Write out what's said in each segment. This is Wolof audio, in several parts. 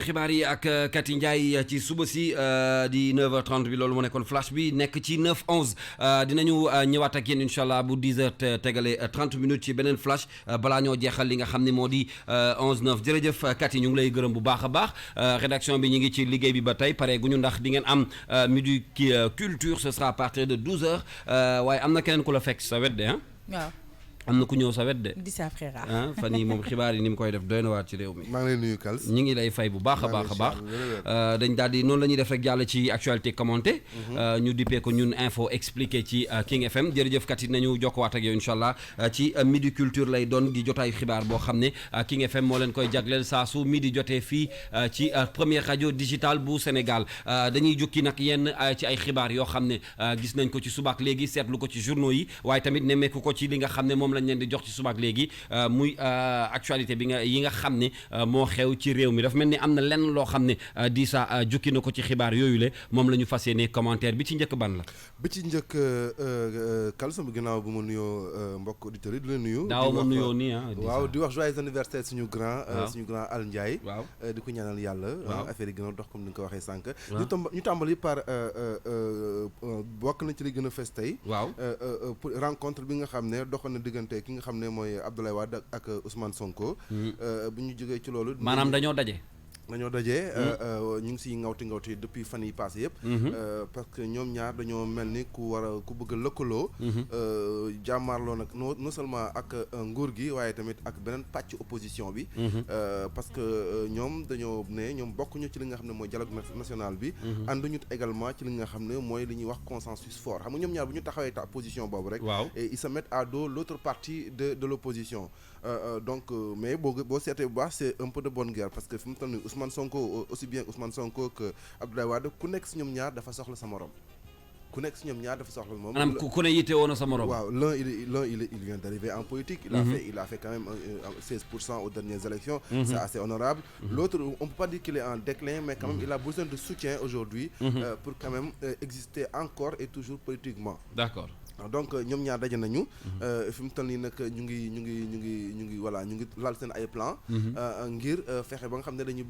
xibaar yi ak Kati Ndiaye ci suba si di 9h30 bi loolu mu nekkoon flash bi nekk ci 9h11 dinañu ñëwaat ak yéen incha allah bu 10h tegale 30 minutes ci beneen flash balaa ñoo jeexal li nga xam ne moo di 11h09 jërëjëf Kati ñu ngi lay gërëm bu baax a baax rédaction bi ñu ngi ci liggéey bi ba tey pare gu ñu ndax di ngeen am midi culture ce sera à partir de 12h waaye am na keneen ku la fekk sa wet de ah. waaw. am na ku ñëw sa wet de. di sa frère fan yii moom xibaar yi ni mu koy def doy na waat ci réew mi. maa ngi lay nuyu Kals. ñu ngi lay fay bu baax a baax a baax. dañ daal di noonu la ñuy def rek jàll ci actualité commenté. ñu dippee ko ñun info expliqué ci King FM jërëjëf kat yi nañu jokkowaat ak yow incha allah ci midi culture lay doon di jotaayu xibaar boo xam ne King FM moo leen koy jagleel saa su midi jotee fii ci première radio digitale bu Sénégal dañuy jukki nag yenn ci ay xibaar yoo xam ne gis nañ ko ci subaak léegi seetlu ko ci journaux yi waaye tamit nemmeeku ko ci li nga xam ne moom lañ leen di jox ci subaak léegi muy actualité bi yi nga xam ne moo xew ci réew mi dafa mel ni am na lenn loo xam ne di sa jukki na ko ci xibaar yooyu le moom la ñu fas yéene commentaire bi ci njëkk ban la. bi ci njëkk Kals sama ginnaaw bu ma nuyoo mbokk auditeurs yi di la nuyu. daaw ma nuyoo nii waaw di wax joyeux anniversaire suñu grand Al Ndiaye. waaw di ko ñaanal yàlla. waaw affaire yi gën a dox comme ni nga ko waxee sànq. ñu tàmbali par bokk na ci li gën a fes tey. waaw rencontre bi nga xam ne doxoon na diggante ki nga xam ne mooy Abdoulaye Wade ak Ousmane Sonko. bu ñu jógee ci loolu. maanaam dañoo daje. ñu ngi siy ngawti depuis fan yi passé yëpp. parce que ñoom ñaar dañoo mel ni ku bëgg a lëkkaloo. jàmmaarloo nag non seulement ak nguur gi waaye tamit ak beneen pàcc opposition bi. parce que ñoom dañoo ne ñoom bokkuñu ci li nga xam ne mooy dialogue national bi. ànduñu également ci li nga xam ne mooy li ñuy wax consensus fort xam nga ñoom ñaar bu ñu taxawee position boobu rek. waaw et ils se mettent à dos l'autre partie de l'opposition. Donc mais boo seetee bu baax c'est un peu de bonne guerre parce que fi mu toll nii Ousmane Sonko aussi bien Ousmane Sonko que Abdoulaye Wade ku nekk si ñoom ñaar dafa soxla sa morom maanaam ku ne yitte woon na sa morom. waaw l'un il vient d'arriver en politique. il a fait quand même 16% aux dernières élections. C'est assez honorable. L'autre on peut pas dire qu'il est en déclin mais quand même il a besoin de soutien aujourd'hui pour quand même exister encore et toujours politiquement. D'accord. Donc ñoom ñaar daje nañu. fi mu toll nii nag ñu ngi voilà ñu ngi laal seen ay plan ngir fexe ba nga xam ne li ñu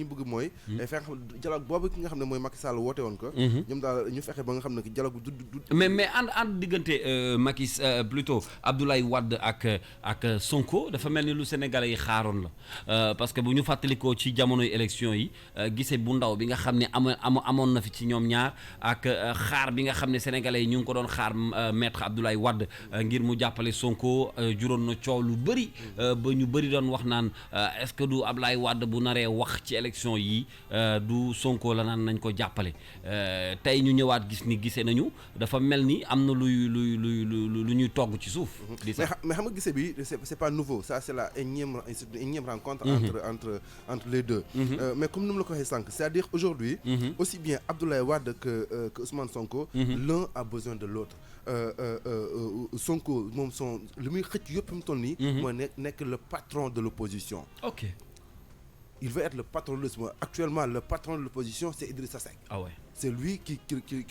bëgg mooy. fexe dialogue boobu ki nga xam ne mooy Macky Sall woote woon ko. ñoom daal ñu fexe ba nga xam ne dialogue du. mais ànd diggante Macky plutôt Abdoulaye Wade ak Sonko dafa mel ni lu Sénégalais yi xaaroon la parce que bu ñu fàttalikoo ci jamonoy élection yi gise bu ndaw bi nga xam ne amoon na fi ci ñoom ñaar ak xaar bi nga xam ne Sénégalais yi ñu ngi ko doon xaar. Maître Abdoulaye Wade ngir mu jàppale Sonko juróon na coow lu bëri ba ñu bëri doon wax naan est-ce que du Abdoulaye Wade bu naree wax ci élection yi du Sonko la naan nañ ko jàppale tey ñu ñëwaat gisee nañu dafa mel ni am na lu ñuy togg ci suuf. mais xam nga gisee bi c'est pas nouveau ça c'est la énième rencontre entre les deux. Mais comme ni mu la ko waxee sànq c'est-à-dire aujourd'hui aussi bien Abdoulaye Wade que Ousmane Sonko. L'un a besoin de l'autre. Sonko moom li muy xëcc yëpp mu toll nii. mooy nekk le patron de l'opposition. Ok. Il veut être le patron de l'opposition. Actuellement, le patron de l'opposition, c'est Idrissa Seck. Ah ouais. C'est lui qui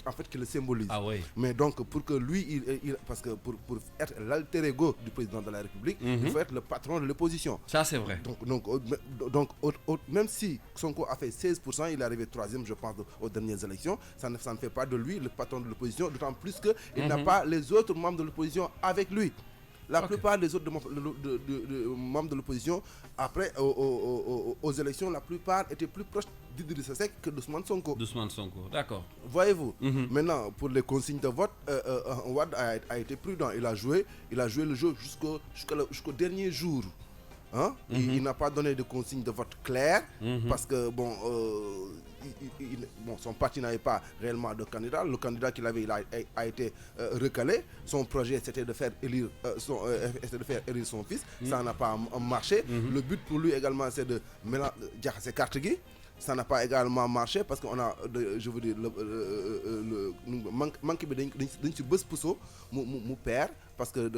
en fait qui le symbolise. Ah ouais. Mais donc pour que lui, parce que pour être l'alter ego du président de la République, il faut être le patron de l'opposition. Ça c'est vrai. Donc même si Sonko a fait 16%, il est arrivé 3e, je pense, aux dernières élections, ça ne fait pas de lui le patron de l'opposition, d'autant plus qu'il n'a pas les autres membres de l'opposition avec lui. La plupart des autres membres de l'opposition, après aux élections, la plupart étaient plus proches d'Idrissa Seck que d'Ousmane Sonko. D'accord. Voyez-vous. Maintenant, pour les consignes de vote, Wade a été prudent. Il a joué le jeu jusqu'au dernier jour. Il n'a pas donné de consignes de vote claires parce que son parti n'avait pas réellement de candidat. Le candidat qu'il avait a été recalé. Son projet c'était de faire élire son fils. Ça n'a pas marché. Le but pour lui également c'est de mélanger ses cartes. Ça n'a pas également marché parce qu'on a je veux dire le manque bi dañ ci bës puso mu perd parce que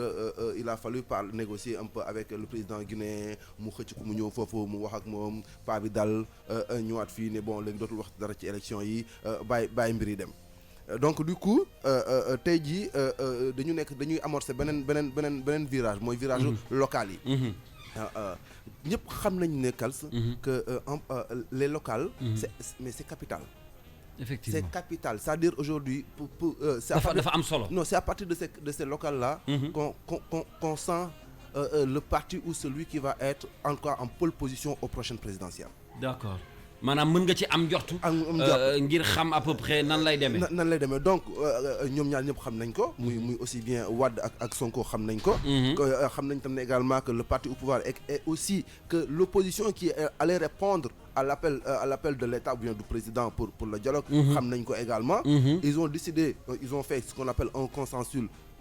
il a fallu négocier un peu avec le président guinéen mu xëcc ko mu ñëw foofu mu wax ak moom paa bi dal ñëwaat fii ne bon léegi dootul wax dara ci élection yi bàyyi mbir yi dem. Donc du coup tey jii dañuy amorcer beneen virage mooy virage local yi. ñëpp xam nañ ne Kals que les locales mais c'est capital. Effectivement. C'est capital, c'est-à-dire aujourd'hui dafa am solo. Non, c'est à partir de ces locales là qu'on sent le parti ou celui qui va être encore en pole position aux prochaines présidentielles. D'accord. maanaam mën nga ci am njortu ngir xam à peu près nan lay demee donc ñoom ñaar ñëpp xam nañ ko muy aussi bien Wade ak Sonko xam nañ ko xam nañ tam ne également que le parti au pouvoir est aussi que l'opposition qui allait répondre à l'appel de l'État ou bien du président pour le dialogue xam nañ ko également ils ont décidé ils ont fait ce qu'on appelle un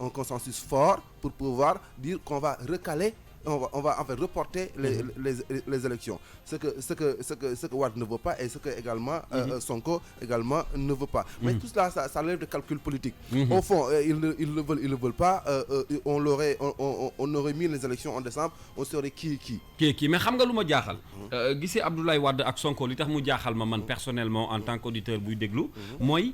consensus fort pour pouvoir dire qu'on va recaler on va en fait reporter les élections. Ce que Wade ne veut pas et ce que également Sonko également ne veut pas. Mais tout cela, ça relève de calcul politique. Au fond, ils le veulent pas. On aurait mis les élections en décembre, on saurait qui. Mais xam nga lu ma jaaxal. Gisee Abdoulaye Wade ak Sonko li tax mu jaaxal ma man personnellement en tant qu'auditeur buy déglu mooy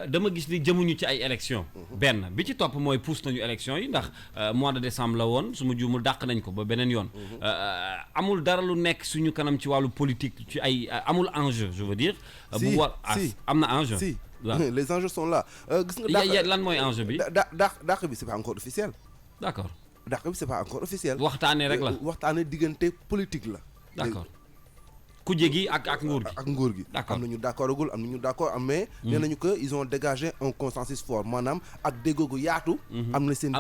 dama gis ni jëmuñu ci ay élections. benn bi ci topp mooy pousse nañu élections yi ndax mois de décembre la woon su ma juumul dàq nañ ko ba beneen yoon amul dara lu nekk suñu kanam ci wàllu politique ci ay amul enjeu je veux dire bu war am na enjeu si les enjeux sont là gis nga lan mooy enjeu bi dàq bi c'est pas encore officiel d'accord dàq bi c'est pas encore officiel waxtaane rek la waxtaane diggante politique la d'accord kujje gi ak nguur gi am nañu d'accordagul am nañu d'accord mais nee nañu que ils ont dégagé un consensus fort maanaam ak déggoo gu yaatu am na seen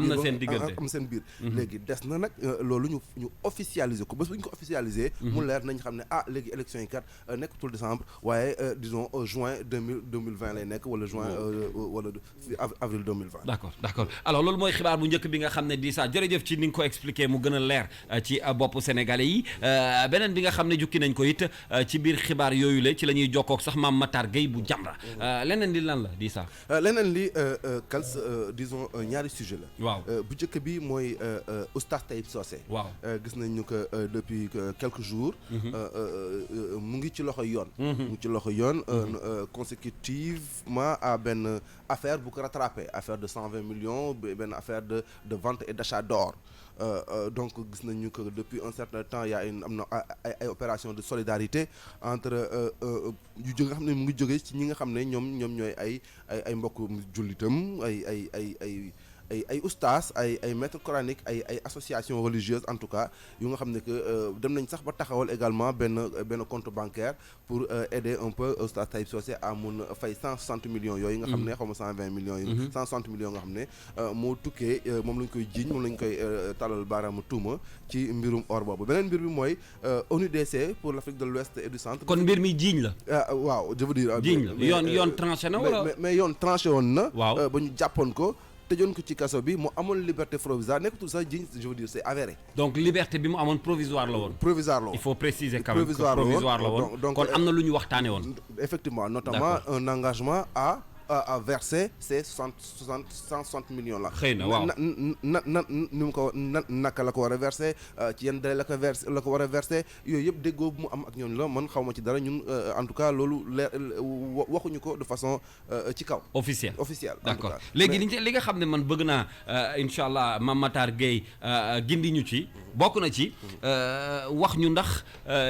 biir léegi des na nag loolu ñu officialiser ko bés bu ñu ko officialiser mu leer nañ xam ne léegi élection yi kat nekkatul décembre waaye disons juin 2020 lay nekk wala juin wala avril 2020 d'accord alors loolu mooy xibaar bu njëkk bi nga xam ne di sa jërëjëf ci ni nga ko expliquer mu gën a leer ci bopp sénégalais yi beneen bi nga xam ne jukki nañ ko it ci biir xibaar yooyu la ci la ñuy jokkook sax Mame Matar Gueye bu Jamra leneen li lan la di ça leneen li Kals disons ñaari sujet la waaw bu njëkk bi mooy Oustaz Taïb Socé waaw gis nañu que depuis quelques jours mu ngi ci loxo yoon consécutivement à benn affaire bu ko rattrapé affaire de 120 millions benn affaire de vente et d'achat d'or donc gis nañu que depuis un certain temps il y a am na ay opération de solidarité entre yu nga xam ne mu ngi jóge ci ñi nga xam ne ñoom ñooy ay mbokk jullitam ay oustas ay maîtres coraniques ay associations religieuses en tout cas yu nga xam ne que dem nañ sax ba taxawal également benn compte bancaire pour aider un peu Oustaz Taïb Socé à mun fay 160 millions yooyu nga xam ne xaw ma 120 millions yi 160 millions nga xam ne moo tukkee moom lañ koy jiiñ moom lañ koy talal baaraamu tuuma ci mbirum or boobu beneen mbir bi mooy ONUDC pour l'Afrique de l'Ouest et du centre. kon mbir mi jiiñ la. waaw je veux dire. jiiñ la yoon tranché na wala. mais yoon tranché woon na. waaw ba ñu jàppoon ko. tëjoon ko ci kaso bi mu amoon liberté provisoire nekkatul sax jiñ je veux dire c'est avéré. donc liberté bi mu amoon provisoire la woon. il faut préciser quand même provisoire la woon donc kon am na lu ñu waxtaane woon. effectivement notamment un engagement à verser ces 160 millions là. xëy na waaw ni mu ko naka la ko war a verser ci yenn délai la ko war a verser yooyu yëpp déggoo bu mu am ak ñoom la man xaw ma ci dara ñun en tout cas loolu leer waxuñu ko de façon ci kaw. officielle d'accord en tout cas. léegi li nga xam ne man bëgg naa incha allah Mame Matar Gueye gindi ñu ci bokk na ci wax ñu ndax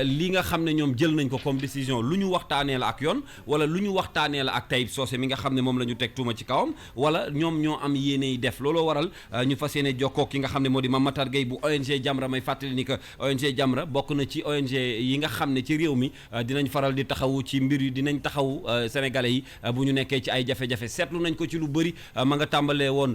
li nga xam ne ñoom jël nañ ko comme décision lu ñu waxtaanee la ak yoon wala lu ñu waxtaanee la ak Taïb Socé mi nga xam ne moom la ñu teg tuuma ci kawam wala ñoom ñoo am yéene yi def looloo waral ñu fas yéene jokkoo ki nga xam ne moo di Mame Matar Gueye bu ONG Jamra may fàttali ni que ONG Jamra bokk na ci ONG yi nga xam ne ci réew mi dinañ faral di taxawu ci mbir yi dinañ taxawu sénégalais yi bu ñu nekkee ci ay jafe-jafe seetlu nañ ko ci lu bëri ma nga tàmbalee woon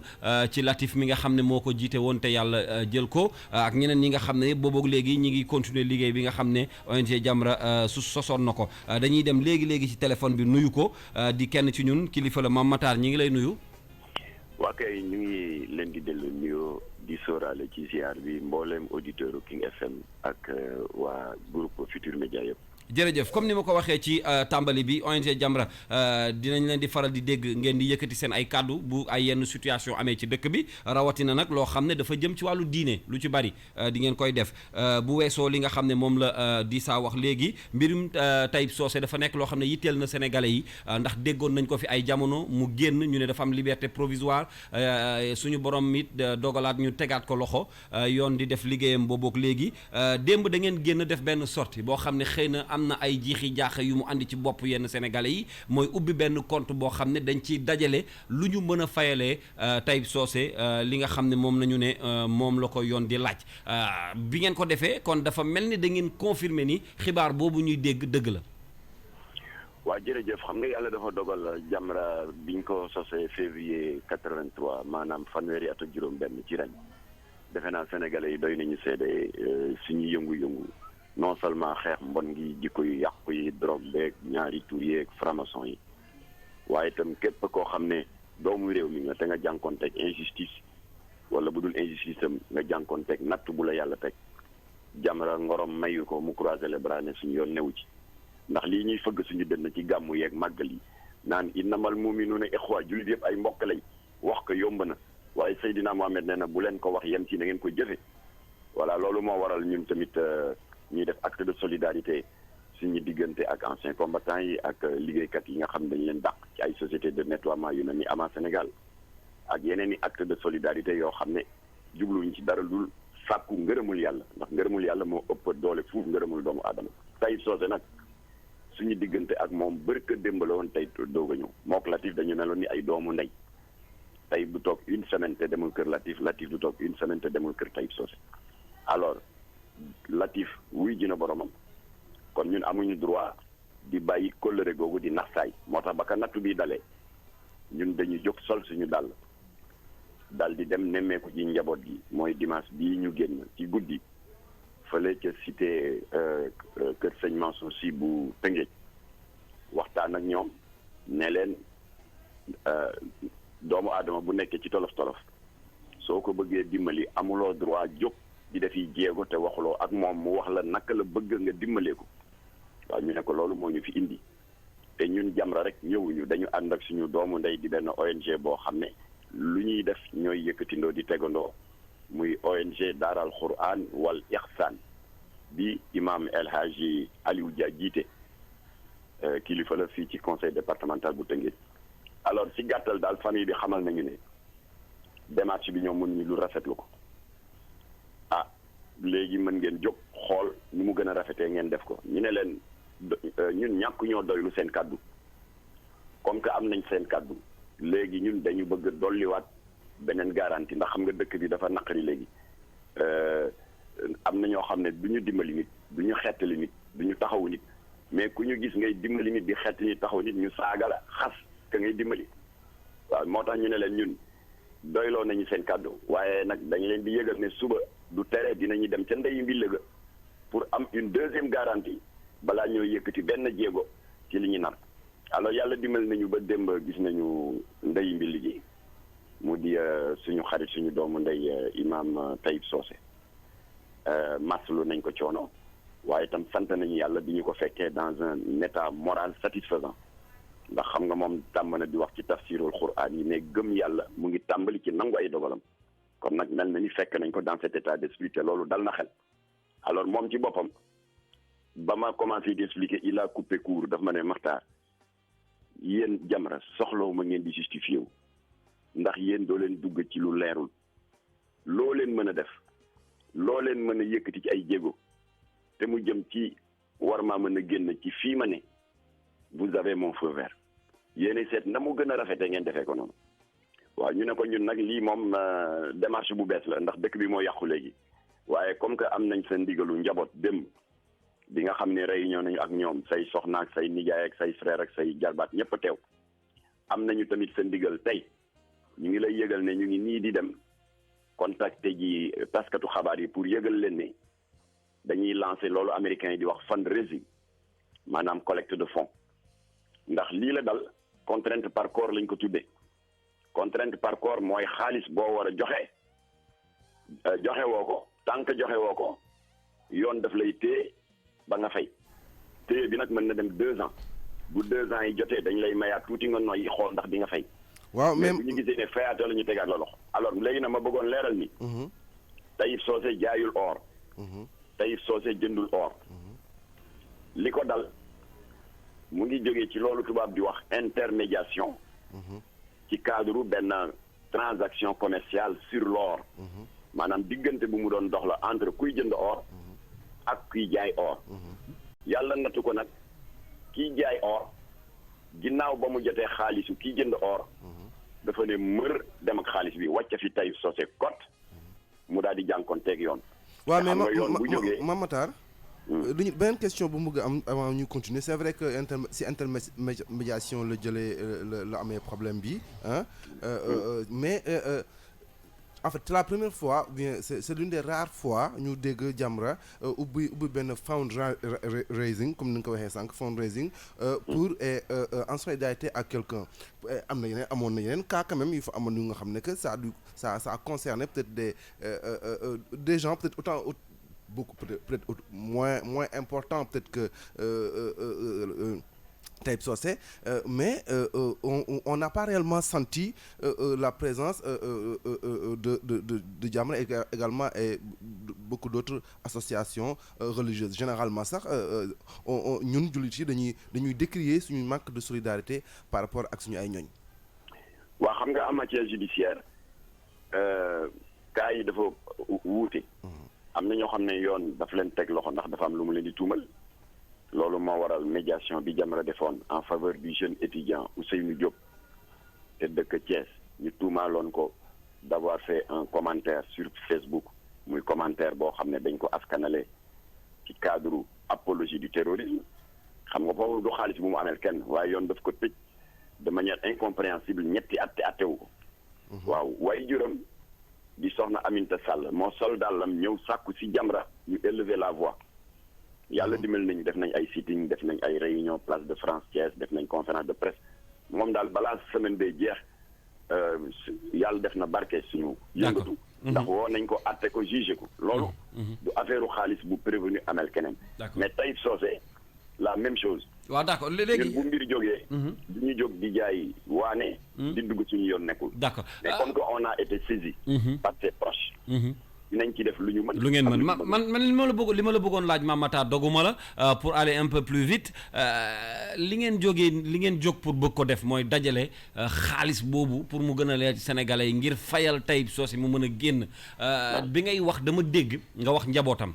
ci Latif mi nga xam ne moo ko jiite woon te yàlla jël ko ak ñeneen ñi nga xam ne booboog léegi ñi ngi continuer liggéey bi nga xam ne ONG Jamra sosoon na ko dañuy dem léegi ci téléphone bi nuyu ko di kenn ci ñun kilifa la Mame Matar ñi ngi lay nuyu. waa kay ñu ngi leen di dellu nuyoo di sóoraale ci ziar bi mbooleem auditeur King FM ak waa groupe Futurs Médias yëpp. jërëjëf comme ni ma ko waxee ci tàmbali bi ONG Jamra dinañ leen di faral di dégg ngeen di yëkkati seen ay kàddu bu ay yenn situation amee ci dëkk bi rawatina nag loo xam ne dafa jëm ci wàllu diine lu ci bari di ngeen koy def bu weesoo li nga xam ne moom la di saa wax léegi mbirum Taib Socé dafa nekk loo xam ne yitteel na sénégalais yi ndax déggoon nañ ko fi ay jamono mu génn ñu ne dafa am liberté provisoire suñu borom it dogalaat ñu tegaat ko loxo yoon di def liggéeyam boobook léegi démb da ngeen génn def benn sortie boo xam ne xëy na am na ay jiixi jaaxa yu mu andi ci bopp yenn sénégalais yi mooy ubbi benn compte boo xam ne dañ ciy dajale lu ñu mën a fayalee Taib Socé li nga xam ne moom nañu ne moom la ko yoon di laaj bi ngeen ko defee kon dafa mel ni da ngeen confirmer ni xibaar boobu ñuy dégg dëgg la. waa jërëjëf xam nga yàlla dafa dogal Jamra biñ ko sosee février 83 maanaam fanweeri at ak juróom-benn ci ren defe naa sénégalais yi doy nañu seede suñu yëngu-yëngu non seulement xeex mbon gi jikko yu yàqu yi drogue beeg ñaari tur yeeg franc-maçon yi waaye itam képp koo xam ne doomu réew mi nga te nga jànkoonteeg injustice wala bu dul injustice tam nga jànkoonteeg natt bu la yàlla teg Jamra ngorom mayu ko mu croiser les bras ne suñu yoon newu ci ndax lii ñuy fëgg suñu dënn ci gàmmu yeeg màggal yi naan innamal mu'minuuna ixwa jullit yëpp ay mbokk lañ wax ko yomb na waaye Seydina Mohamed nee na bu leen ko wax yem ci na ngeen ko jëfe voilà loolu moo waral ñun tamit ñuy def acte de solidarité suñu diggante ak anciens combattants yi ak liggéeykat yi nga xam dañ leen dàq ci ay société de nettoiement yu mel ni Ama Sénégal ak yeneen i acte de solidarité yoo xam ne jubluwuñ ci dara dul sàkku ngërëmul yàlla ndax ngërëmul yàlla moo ëpp doole fuuf ngërëmul doomu aadama Taib Socé nag suñu diggante ak moom bërka démb la woon tey doog a ñëw mook Latif dañu meloon ni ay doomu ndey Taib du toog une semaine te demul kër Latif Latif du toog une semaine te demul kër Taib Socé alors Latif wuy ji na boromam kon ñun amuñu droit di bàyyi kóllëre googu di naxsaay moo tax ba ka nattu bi dalee ñun dañu jóg sol suñu dal di dem nemmeeku ci njaboot gi mooy dimanche bii ñu génn ci guddi fële ca cité kër sëñ Mansour Sy bu Tëngéej waxtaan ak ñoom ne leen doomu aadama bu nekkee ci tolof-tolof soo ko bëggee dimbali amuloo droit jóg di defi jéego te waxuloo ak moom mu wax la naka la bëgg nga dimbalee ko waaw ñu ne ko loolu moo ñu fi indi te ñun Jamra rek ñëwuñu dañu ànd ak suñu doomu ndey di benn ONG boo xam ne lu ñuy def ñooy yëkkatindoo di tegandoo muy ONG Daaral Quran wal Ihsan bi imam El Hadji Aliou Dia jiite kilifa la fii ci conseil départemental bu Tëngéej alors si gàttal daal famille bi xamal nañu ne démarche bi ñoom mën ñu lu rafetlu ko léegi mën ngeen jóg xool ni mu gën a rafetee ngeen def ko ñu ne leen ñun ñàkk ñoo doylu seen kàddu comme que am nañ seen kàddu léegi ñun dañu bëgg a dolliwaat beneen garantie ndax xam nga dëkk bi dafa naqari léegi am na ñoo xam ne du ñu dimbali nit du ñu xettali nit du ñu taxawu nit mais ku ñu gis ngay dimbali nit di xettali nit taxawu nit ñu saaga la xas ka ngay dimbali waaw moo tax ñu ne leen ñun doyloo nañu seen kàddu waaye nag dañu leen di yëgal ne suba du tere dinañu dem ca ndeyu mbi lëga pour am une deuxième garantie balaa ñoo yëkkati benn jéego ci li ñu nar alors yàlla dimbali nañu ba démb gis nañu ndeyu mbi liggéey mu di suñu xarit suñu doomu ndey imam Taib Socé maslu nañ ko coono waaye itam sant nañu yàlla bi ñu ko fekkee dans un état moral satisfaisant ndax xam nga moom tàmm na di wax ci tafsirul Qur'an yi ne gëm yàlla mu ngi tàmbali ci nangu ay dogalam kon nag mel na ni fekk nañ ko dans cet état d'esprit te loolu dal na xel alors moom ci boppam ba ma commencé di expliquer il a coupé court daf ma ne Makhtar yéen Jamra soxlawu ma ngeen di justifié wu ndax yéen doo leen dugg ci lu leerul loo leen mën a def loo leen mën a yëkkati ci ay jéego te mu jëm ci war maa mën a génn ci fii ma ne vous avez mon feu vert yéenay seet na mu gën a rafetee ngeen defee ko noonu waaw ñu ne ko ñun nag lii moom démarche bu bees la ndax dëkk bi moo yàqu léegi waaye comme que am nañ seen ndigalu njaboot dem bi nga xam ne réunion nañu ak ñoom say soxna ak say nijaay ak say frère ak say jarbaat ñëpp a teew am nañu tamit seen ndigal tey ñu ngi lay yëgal ne ñu ngi nii di dem contacté ji taskatu xabaar yi pour yëgal leen ne dañuy lancé loolu américains yi di wax fundraising maanaam collecte de fonds ndax lii la dal contrainte par corps lañ ko tuddee contrainte par corps mooy xaalis boo war a joxe woo ko tant que joxe woo ko yoon daf lay téye ba nga fay téye bi nag mën na dem 2 ans bu 2 ans yi jotee dañ lay mayaat tuuti nga noyyi xool ndax di nga fay. waaw mais même bu ñu gisee ne fayaatoo la ñu tegaat la loxo. alors léegi nag ma bëggoon leeral ni. Taïb Socé jaayul or. Taïb Socé jëndul or. li ko dal mu ngi jógee ci loolu tubaab di wax intermédiation. ci cadre benn transaction commerciale sur l'or. maanaam diggante bu mu doon dox la entre kuy jënd or. ak kuy jaay or. yàlla nattu ko nag kiy jaay or ginnaaw ba mu jotee xaalisu kiy jënd or. dafa ne mër dem ak xaalis bi wàcc fi Taïb Socé cote mu daal di jànkoonteeg yoon. waaw mais yoon bu jógee Matar. duñu beneen question bu mu bëgg am avant ñu continuer c'est vrai que si intermédiation la jëlee la amee problème bi mais en fait c'est la première fois bien c'est l'une des rares fois ñu dégg Jamra ubbi benn fundraising comme ni nga ko waxee sànq fundraising pour en solidarité à quelqu'un am na yeneen amoon na yeneen cas quand même yu fa amoon yu nga xam ne que ça concernait peut-être des gens peut-être autant beaucoup peut-être moins important peut-être que Taïb Socé mais on n'a pas réellement senti la présence de Jamra et également et beaucoup d'autres associations religieuses généralement sax ñun jullit yi dañuy décrier suñu manque de solidarité par rapport ak suñu ay ñoñ. waaw xam nga en matière judiciaire cas yi dafa wuute. am na ñoo xam ne yoon dafa leen teg loxo ndax dafa am lu mu leen di tuumal. loolu moo waral médiation bi Jamra defoon en faveur du jeune étudiant Ousseynou Diop te dëkk Thiès ñu tuumaaloon ko d'avoir fait un commentaire sur Facebook muy commentaire boo xam ne dañ ko askanale ci cadre apologie du terrorisme xam nga foofu du xaalis bu mu amel kenn waaye yoon daf ko tëj de manière incompréhensible ñetti at te attewu ko. waaw waaye juróom di soxna Aminata Sall moo sol dàllam ñëw sàkku ci Jamra ñu élever la voix. yàlla dimbali nañu def nañ ay sitting def nañ ay réunion place de France Thiès def nañ conférence de presse moom daal balaa semaine bay jeex yàlla def na barke suñu yëngatu ndax woo nañ ko atte ko jugé ko loolu du affaire u xaalis bu prévenu amel keneen mais Taïb Socé la même chose waaw d'accord léegi ñun bu mbir jógee du ñu jóg di jaay waane di dugg suñu yoon nekkul d'accord mais comme que on a été saisi par ses proches dinañ ci def lu ñu mën. lu ngeen mën man li ma la bëggoon laaj Mame Matar doguma la pour aller un peu plus vite li ngeen jóg pour bëgg ko def mooy dajale xaalis boobu pour mu gën a leer ci sénégalais yi ngir fayal Taïb Socé mu mën a génn bi ngay wax dama dégg nga wax njabootam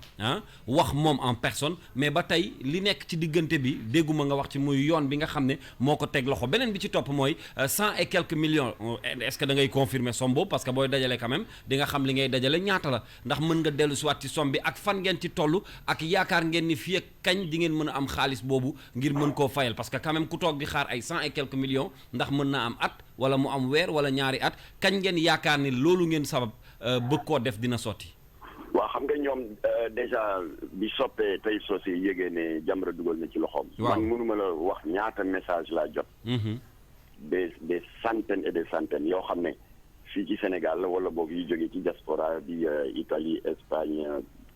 wax moom en personne mais ba tey li nekk ci diggante bi dégguma nga wax ci muy yoon bi nga xam ne moo ko teg loxo beneen bi ci topp mooy 100 et quelques millions est-ce que da ngay confirmer somme boobu parce que booy dajale quand même di nga xam li ngay dajale ñaata la ndax mën nga dellu siwaat ci somme bi ak fan ngeen ci toll ak yaakaar ngeen ni fii ak kañ di ngeen mën a am xaalis boobu ngir mën koo fayal parce que quand même ku toog di xaar ay 100 et quelques millions ndax mën naa am at wala mu am weer wala ñaari at kañ ngeen yaakaar ni loolu ngeen sabab bëgg koo def dina sotti. waaw xam nga ñoom déjà bi soppee Taïb Socé yégee ne Jamra dugal na ci loxoom. man mënuma la wax ñaata message laa jot. des centaines et des centaines yoo xam ne. fii ci Sénégal la wala boog yu jógee ci diaspora bi Italie Espagne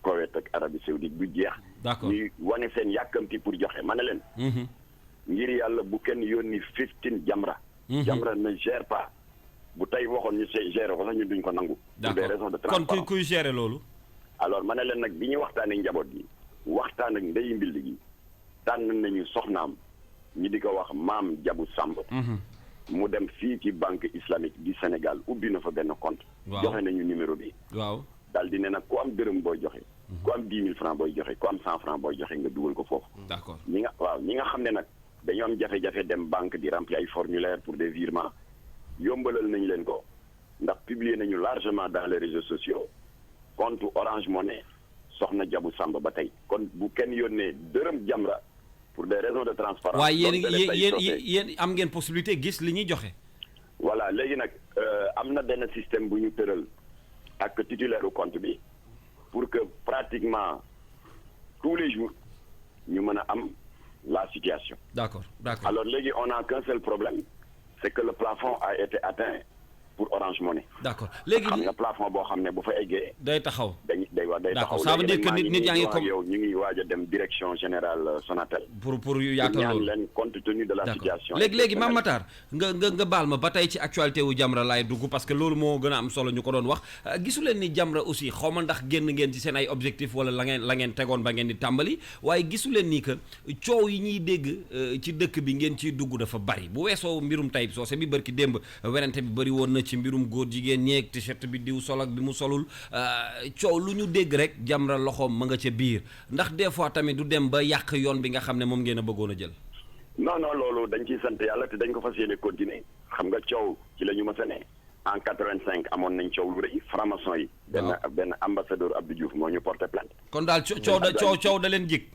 Koweït ak Arabie Saoudite bu jeex. d'accord ñuy wane seen yàkkamti pour joxe ma ne leen. ngir yàlla bu kenn yónni 15 Jamra. Jamra ne gère pas bu tey waxoon ñu gérer ko sax ñu duñ ko nangu. pour des raisons de transparence kon kuy gérer loolu. alors ma ne leen nag bi ñu waxtaanee njaboot gi waxtaan ak ndeyu mbill gi tànn nañu soxnaam ñi di ko wax Maam Jabu Samb. mu dem fii ci banque islamique du Sénégal ubbi na fa benn compte. joxe nañu numéro bi. waaw daal di ne nag ku am dërëm booy joxe. ku am 10 000 francs booy joxe ku am 100 francs booy joxe nga dugal ko foofu. d'accord ñi nga xam ne nag dañoo am jafe-jafe dem banque di remplir ay formulaire pour des virements yombalal nañu leen ko ndax publier nañu largement dans les réseaux sociaux compte Orange Money soxna Jabu Samba ba tey kon bu kenn yónnee dërëm Jamra. pour des raisons de transparence. waaye yéen am ngeen possibilité gis li ñuy joxe. voilà léegi nag am na benn système bu ñu tëral ak titulaire u compte bi pour que pratiquement tous les jours ñu mën a am la situation. d'accord alors léegi on a qu'un seul problème c'est que le plafond a été atteint pour Orange Money. d'accord léegi xam nga plafond boo xam ne bu fa eggee. day taxaw. day taxaw. d'accord ça veut dire que nit yaa ngi comme yow ñu ngi waaj a dem direction générale Sonatel. pour yaatal loolu leen compte tenu de la situation. léegi Mame Matar nga baal ma ba tey ci actualité wu Jamra laay dugg parce que loolu moo gën a am solo ñu ko doon wax gisu leen ni Jamra aussi xaw ma ndax génn ngeen ci seen ay objectif wala la ngeen tegoon ba ngeen di tàmbali waaye gisu leen ni que coow yi ñuy dégg ci dëkk bi ngeen ciy dugg dafa bari bu weesoo mbirum Tayib Socé bi bërki démb werante bi bëri woon na ci mbirum góor jigéen ñeeg t-shirt bi diw sol ak bi mu solul coow lu ñu dégg rek Jamra loxoom ma nga ca biir ndax des fois tamit du dem ba yàq yoon bi nga xam ne moom ngeen a bëggoon a jël. non loolu dañ ciy sant yàlla te dañ ko fas yéene continuer xam nga coow ci la ñu mës a ne en 85 amoon nañ coow lu rëy franc-maçon yi. benn ambassadeur Abdou Diouf moo ñu porté plainte. kon daal coow da leen jig.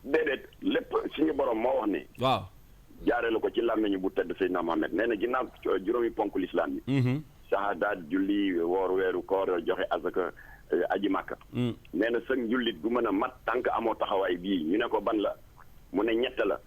déedéet lépp suñu borom moo wax ne. waaw. jaaree ko ci làmmiñu bu tedd Seydina Mohamed nee na ginnaaw juróomi ponk l'islam yi. shahadaat julli woor weeru koor joxe azaka aji màkka. nee na sën jullit gu mën a mat tànk amoo taxawaay bii ñu ne ko ban la. mu ne ñett la.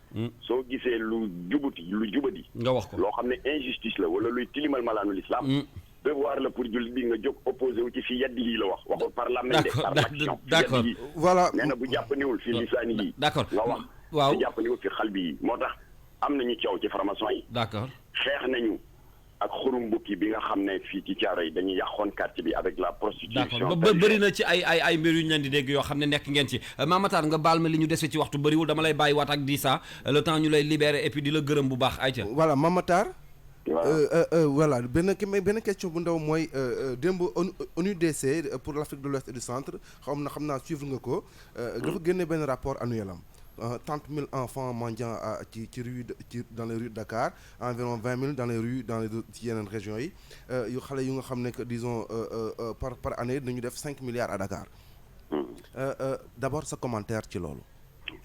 soo gisee lu jubadi. nga wax ko loo xam ne injustice la wala luy tilimal malaanu l'islam. devoir la pour jullit bi nga jóg opposé wu ci fi yedd yi la wax. waxul par la main par l'action. d'accord voilà nee na bu jàppandiwul fi lisaani yi. d'accord nga wax. waaw bu jàppandiwul fi xalbi yi. moo tax am nañu coow ci formation yi. d'accord xeex nañu ak xurum bukki bi nga xam ne fii ci caaro yi dañuy yàqoon quartier bi avec la prostitution. d'accord ba bëri na ci ay mbir yu ñu leen di dégg yoo xam ne nekk ngeen ci Mame Matar nga baal ma li ñu dese ci waxtu bëriwul dama lay bàyyi waat ak Dissa le temps ñu lay libérer et puis di la gërëm bu baax ayca. voilà Mame Matar. voilà benn question bu ndaw mooy démb ONUDC pour l'Afrique de l'Ouest et du centre xam naa suivre nga ko. dafa génne benn rapport annuel am. 30 000 enfants mendiants dans les rues de Dakar, environ 20 000 dans les rues ci yeneen régions yi yu xale yu nga xam ne que disons par année dañu def 5 milliards à Dakar. D'abord sa commentaire ci loolu.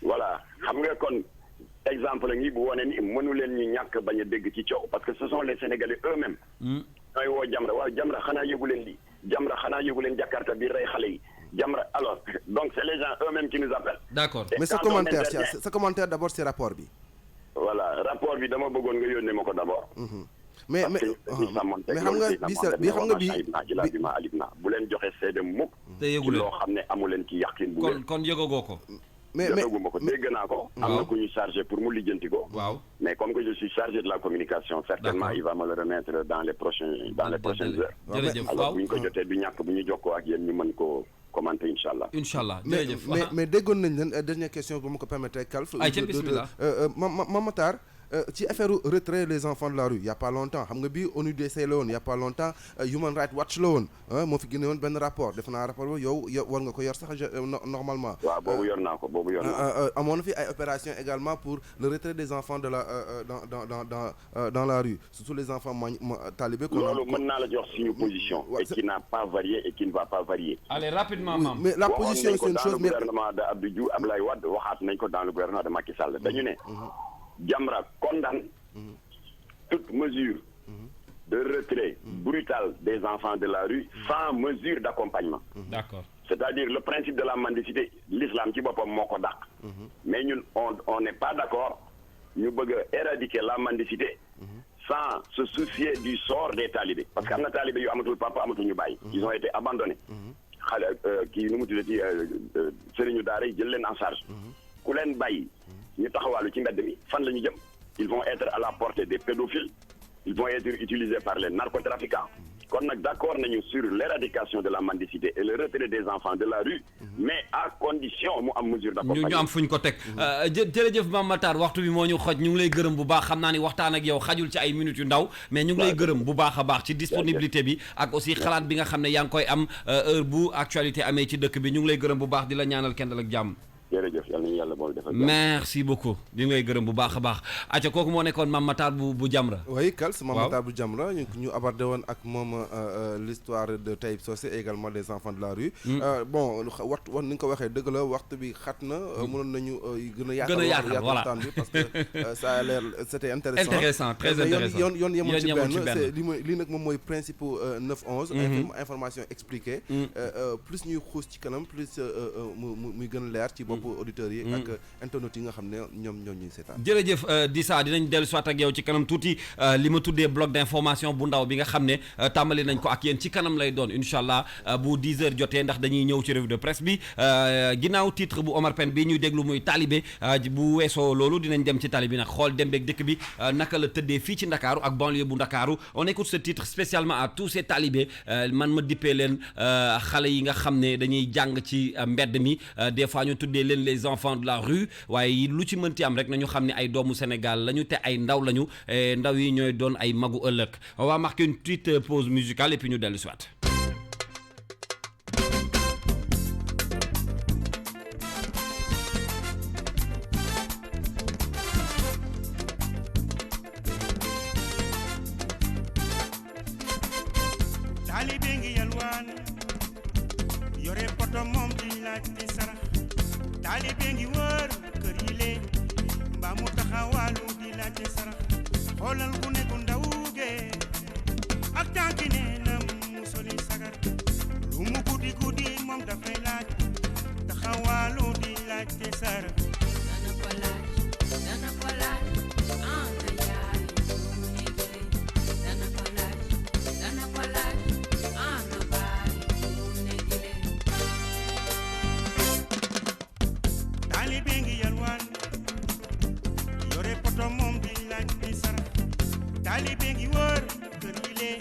voilà xam nga kon exemple ngi bu wone ni mënu leen ñu ñàkk bañ a dégg ci coow parce que ce sont les Sénégalais eux-mêmes. ñooy woo Jamra waaw Jamra xanaa yëgu leen lii Jamra xanaa yëgu leen Jakarta bi rey xale yi. Jamra alors donc c'est les gens eux-mêmes qui nous appellent. D'accord. Mais sa commentaire d'abord c'est rapport bi. Voilà rapport bi dama bëggoon nga yónnee ma ko d'abord. mais xam nga bi bu leen joxe seede mukk. te yëgu leen loo xam ne amu leen ci yàqin bu wér. kon yëgagoo ko. yëgaguma ko dégg naa ko. am na ku ñu chargé pour mu lijjanti ko. waaw mais comme que je suis chargé de la communication. certainement il va me le remettre dans les prochaines heures. jërëjëf alors bu ñu ko jotee du ñàkk bu ñu jokkoo ak yéen ñu mën ko commenter inchallah jërëjëf mais déggoon nañ leen dernière question bu ma ko permettre Kalf. bismillah Mame Matar ci affaire retrait les enfants de la rue il y a pas longtemps xam nga bii ONUDC la woon il y a pas longtemps Human Rights Watch la woon moo fi génne woon benn rapport def naa rapport boobu yow war nga ko yor sax normalement. waaw boobu yor naa ko amoon na fi ay opération également pour le retrait des enfants de la dans la rue surtout les enfants talibés. loolu mën naa la jox suñu position. et qui n'a pas varié et qui ne va pas varier. allez rapidement Mame. mais la position c'est une chose mais dans le gouvernement de Abdou Diouf Abdoulaye Wade waxaat nañ ko dans le gouvernement de Macky Sall dañu ne. Jamra condamne toute mesure de retrait brutal des enfants de la rue sans mesure d'accompagnement. D'accord. C'est-à-dire le principe de la mendicité l'islam ci boppam moo ko dàq. Mais ñun on n'est pas d'accord ñu bëgg a éradiquer la mendicité sans se soucier du sort des talibés parce que am na talibé yu amatul papa amatul ñu bàyyi. Ils ont été abandonnés. xale kii nu mu tuddati sëriñu daara yi jël leen en charge. ku leen bàyyi ñu taxawaalu ci mbedd mi fan la ñu jëm ils vont être à la portée des pédophiles ils vont être utilisés par les narcotrafiquants kon nag d'accord nañu sur l'éradication de la mendicité et le retrait des enfants de la rue mais à condition mu am mesure d'accompagnement ñu am fuñ ko teg jërëjëf Mame Matar waxtu bi moo ñu xoj ñu ngi lay gërëm bu baax xam naa ni waxtaan ak yow xajul ci ay minutes yu ndaw mais ñu ngi lay gërëm bu baax a baax ci disponibilité bi ak aussi xalaat bi nga xam ne yaa ngi koy am heure bu actualité amee ci dëkk bi ñu ngi lay gërëm bu baax di la ñaanal kendal ak jàmm. jërëjëf yal nañu yàlla boole defal merci beaucoup di ngay gërëm bu baax a baax acca kooku moo nekkoon Mame Matar bu Jamra. oui Kals Mame Matar bu Jamra ñu abordé woon ak moom l'histoire de Tayib Socé et également des enfants de la rue. bon waxtu ni nga ko waxee dëgg la waxtu bi xat na mënoon nañu gën a yaatal voilà waxtaan bi parce que ça a l'air c'était intéressant très intéressant yoon yemul ci benn lii nag moom mooy principe 9/11 information expliquée plus ñuy xuus ci kanam plus muy gën a leer ci bopp mbokku auditeurs yi ak internautes yi nga xam ne ñoom ñoo ñuy seetaan. jërëjëf Dissa dinañ dellu soit ak yow ci kanam tuuti li ma tuddee bloc d'information bu ndaw bi nga xam ne tàmbali nañ ko ak yéen ci kanam lay doon incha allah bu 10h jotee ndax dañuy ñëw ci revue de presse bi ginnaaw titre bu Omar Pène bi ñuy déglu muy Talibé bu weesoo loolu dinañ dem ci tali bi nag xool dem beeg dëkk bi naka la tëddee fii ci Ndakaaru ak banlieue bu Ndakaaru on écoute ce titre spécialement à tous ces talibés man ma dippee leen xale yi nga xam ne dañuy jàng ci mbedd mi des fois ñu tuddee leen les enfants de la rue waaye lu ci mënti am rek nañu xam ne ay doomu Sénégal lañu te ay ndaw lañu ndaw yi ñooy doon ay magu ëllëg on va marquer une petite pause musicale et puis ñu dellu si waat. Talibé ngi yalwaan yore poto moom di laaj di sarax talibé ngi wër kër yi lee mbaa mu taxawaalu di laaj di sarax xoolal ku ne ku ndaw gee ak tànki neenam mu soli sagar lu mu guddi guddi moom dafay laaj taxawaalu di laaj di sarax dana ko laaj ana yaay mu négale dana ko laaj ana baay mu négale talibé ngi yalwaan yore poto moom di laaj di sarax talibé ngi wër kër yi lee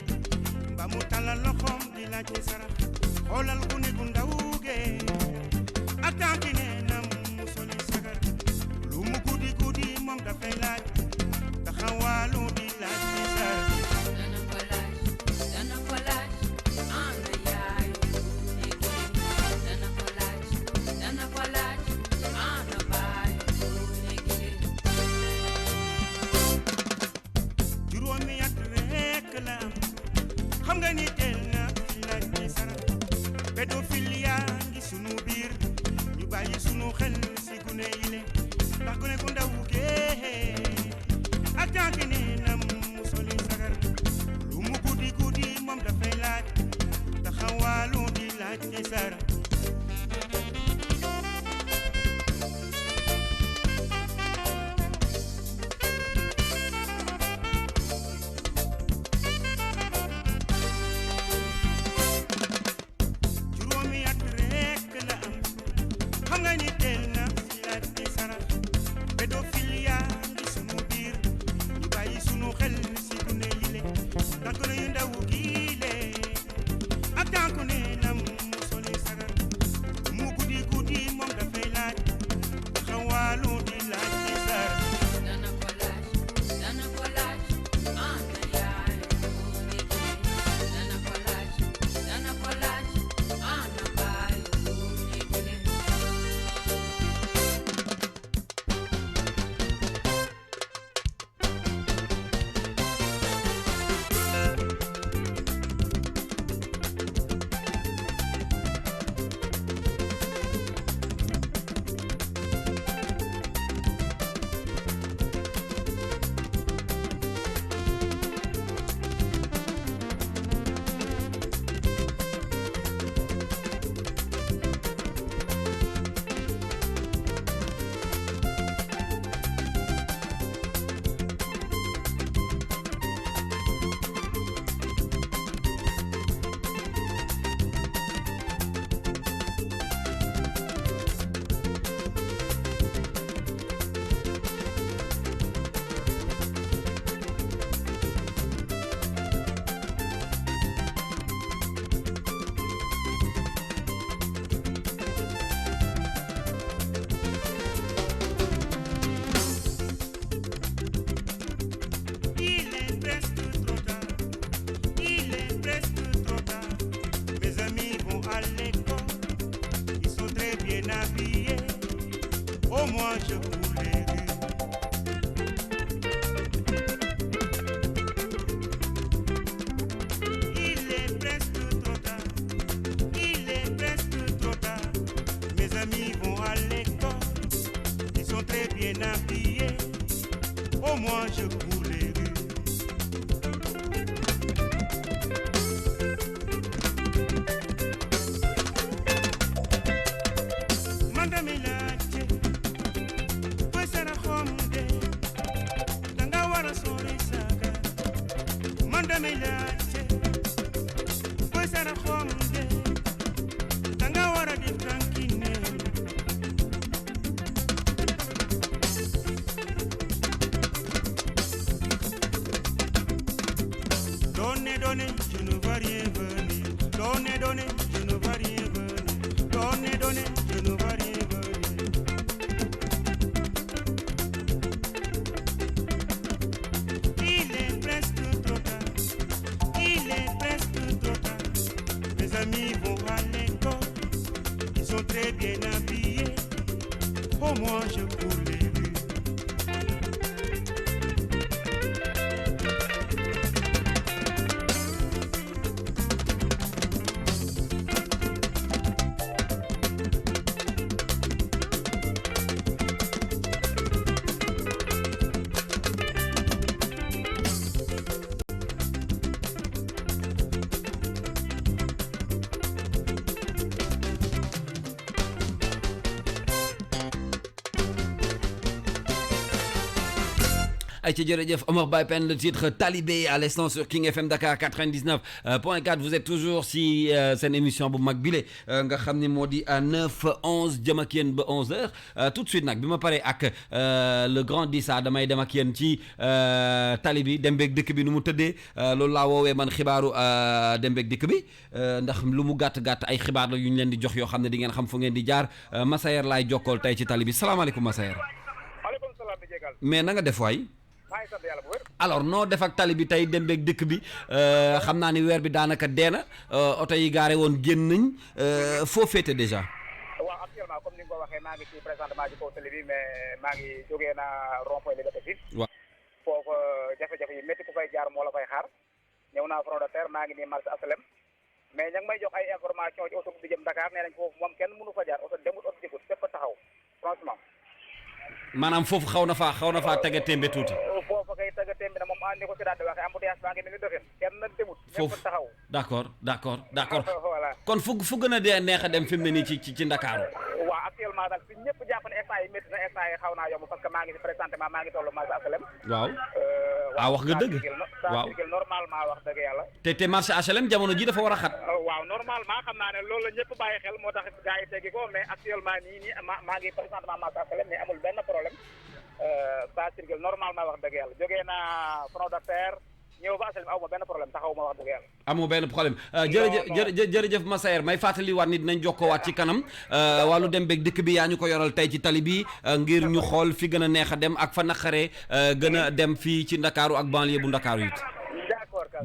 mbaa mu talal loxoom di laaj di sarax xoolal ku ne ku ndaw gee ak tànki neenam mu soli sagar lu mu guddi guddi moom dafay laaj taxawaalu di laaj di sarax dana ko laaj ana yaay mu négale dana ko laaj ana baay mu négale juróomi at rekk la am xam nga ni teel na fi laaj di sarax pédophile yaa ngi sunu biir ñu bàyyi sunu xel si gune yi le ndax gune gu ndaw gee ak tànki neenam mu soli sagar lu mu guddi guddi moom dafay laaj taxawaalu di laaj di sarax juróomi at rekk la am xam nga ni teel na fi laaj di sarax pédophile yaa ngi sunu biir ñu bàyyi sunu xel si gune yi le ndax gune yu ndaw gii le ak tànku neenam mu soli sagar mu guddi guddi moom dafay laaj taxawaalu di laaj di sarax dana ko laaj ana yaay mu négale dana ko laaj ana baay mu négale Il est presque trop tard, il est presque trop tard. Mes amis vont à l'école, ils sont très bien habillés. Au moins je cours les rues. Il est presque trop tard, il est presque trop tard. Mes amis vont à l'école, ils sont très bien habillés. Au moins je cours les rues. Mandamela wara sori saga man damay laajte boy sara xom de danga wara def kankine donne je ne vois rien venir donne je ne vois rien venir donne je ne vois rien venir il est presque trop tard il est presque trop tard mes amis vont à l'école ils sont très bien habillés oh moi je cours les rues. ay ci jërëjëf Omar Baye Pène le titre Talibé à l'instant sur King FM Dakar 99.4 vous êtes toujours si seen émission bu mag bile nga xam ne moo di 9-11 jëm ak yéen ba 11h tout de suite nag bi ma paree ak le grand Dissa damay dem ak yéen ci tali bi dem beeg dëkk bi nu mu tëddee loolu laa woowee man xibaaru dem beeg dëkk bi ndax lu mu gàtt gàtt ay xibaar la yu ñu leen di jox yoo xam ne di ngeen xam fu ngeen di jaar Massayer laay jokkool tey ci tali bi salaamaaleykum Massayer. maaleykum salaam bi jégal. mais na nga def waay. maa ngi sant yàlla bu wér. alors noo def ak tali bi tey dem beeg dëkk bi xam naa ni weer bi daanaka deena oto yi gaare woon génn nañ foo féete déjà. waaw actuellement comme ni nga ko waxee maa ngi ci présentement ci kaw tali bi mais maa ngi jógee naa rond-point Liberté 6. waaw foofu jafe-jafe yi métti ku fay jaar moo la fay xaar ñëw naa front de terre maa ngi nii marché aslem mais ña ngi may jox ay information ci oto bi jëm Dakar nee nañ foofu moom kenn mënu fa jaar oto demut oto jëgut fépp taxaw franchement. maanaam foofu xaw na faa tege tembe tuuti. foofu kay tege tembe na moom ni ko si daal di waxee embouteillage baa ngi ni doxin kenn demut. foofu ñëpp taxaw. d'accord voilà. kon fu gën a dee neex a dem fi mu ne nii ci Ndakaaru. waaw actuellement daal fi ñëpp jàpp ne instant yi métti na instant yi xaw naa yomb parce que maa ngi si présentement maa ngi tollu marché HLM. waaw wax nga dëgg. waaw normalement wax dëgg yàlla. te marché HLM jamono ji dafa war a xat. waaw normalement xam naa ne loolu la ñëpp bàyyi xel moo tax gars yi teggi ko mais actuellement nii maa ngi présentement marché HLM mais amul benn problème ça circule normalement wax dëgg yàlla jógee naa front de terre ñëw ba HLM aw ma benn problème taxaw ma wax dëgg yàlla. amoo benn problème jërëjëf Massayer may fàttali waat ni dinañ jokkoowaat ci kanam wàllu dem beeg dëkk bi yaa ñu ko yoral tey ci tali bi ngir ñu xool fi gën a neex a dem ak fa naqaree gën a dem fii ci Ndakaaru ak banlieue bu Ndakaaru it.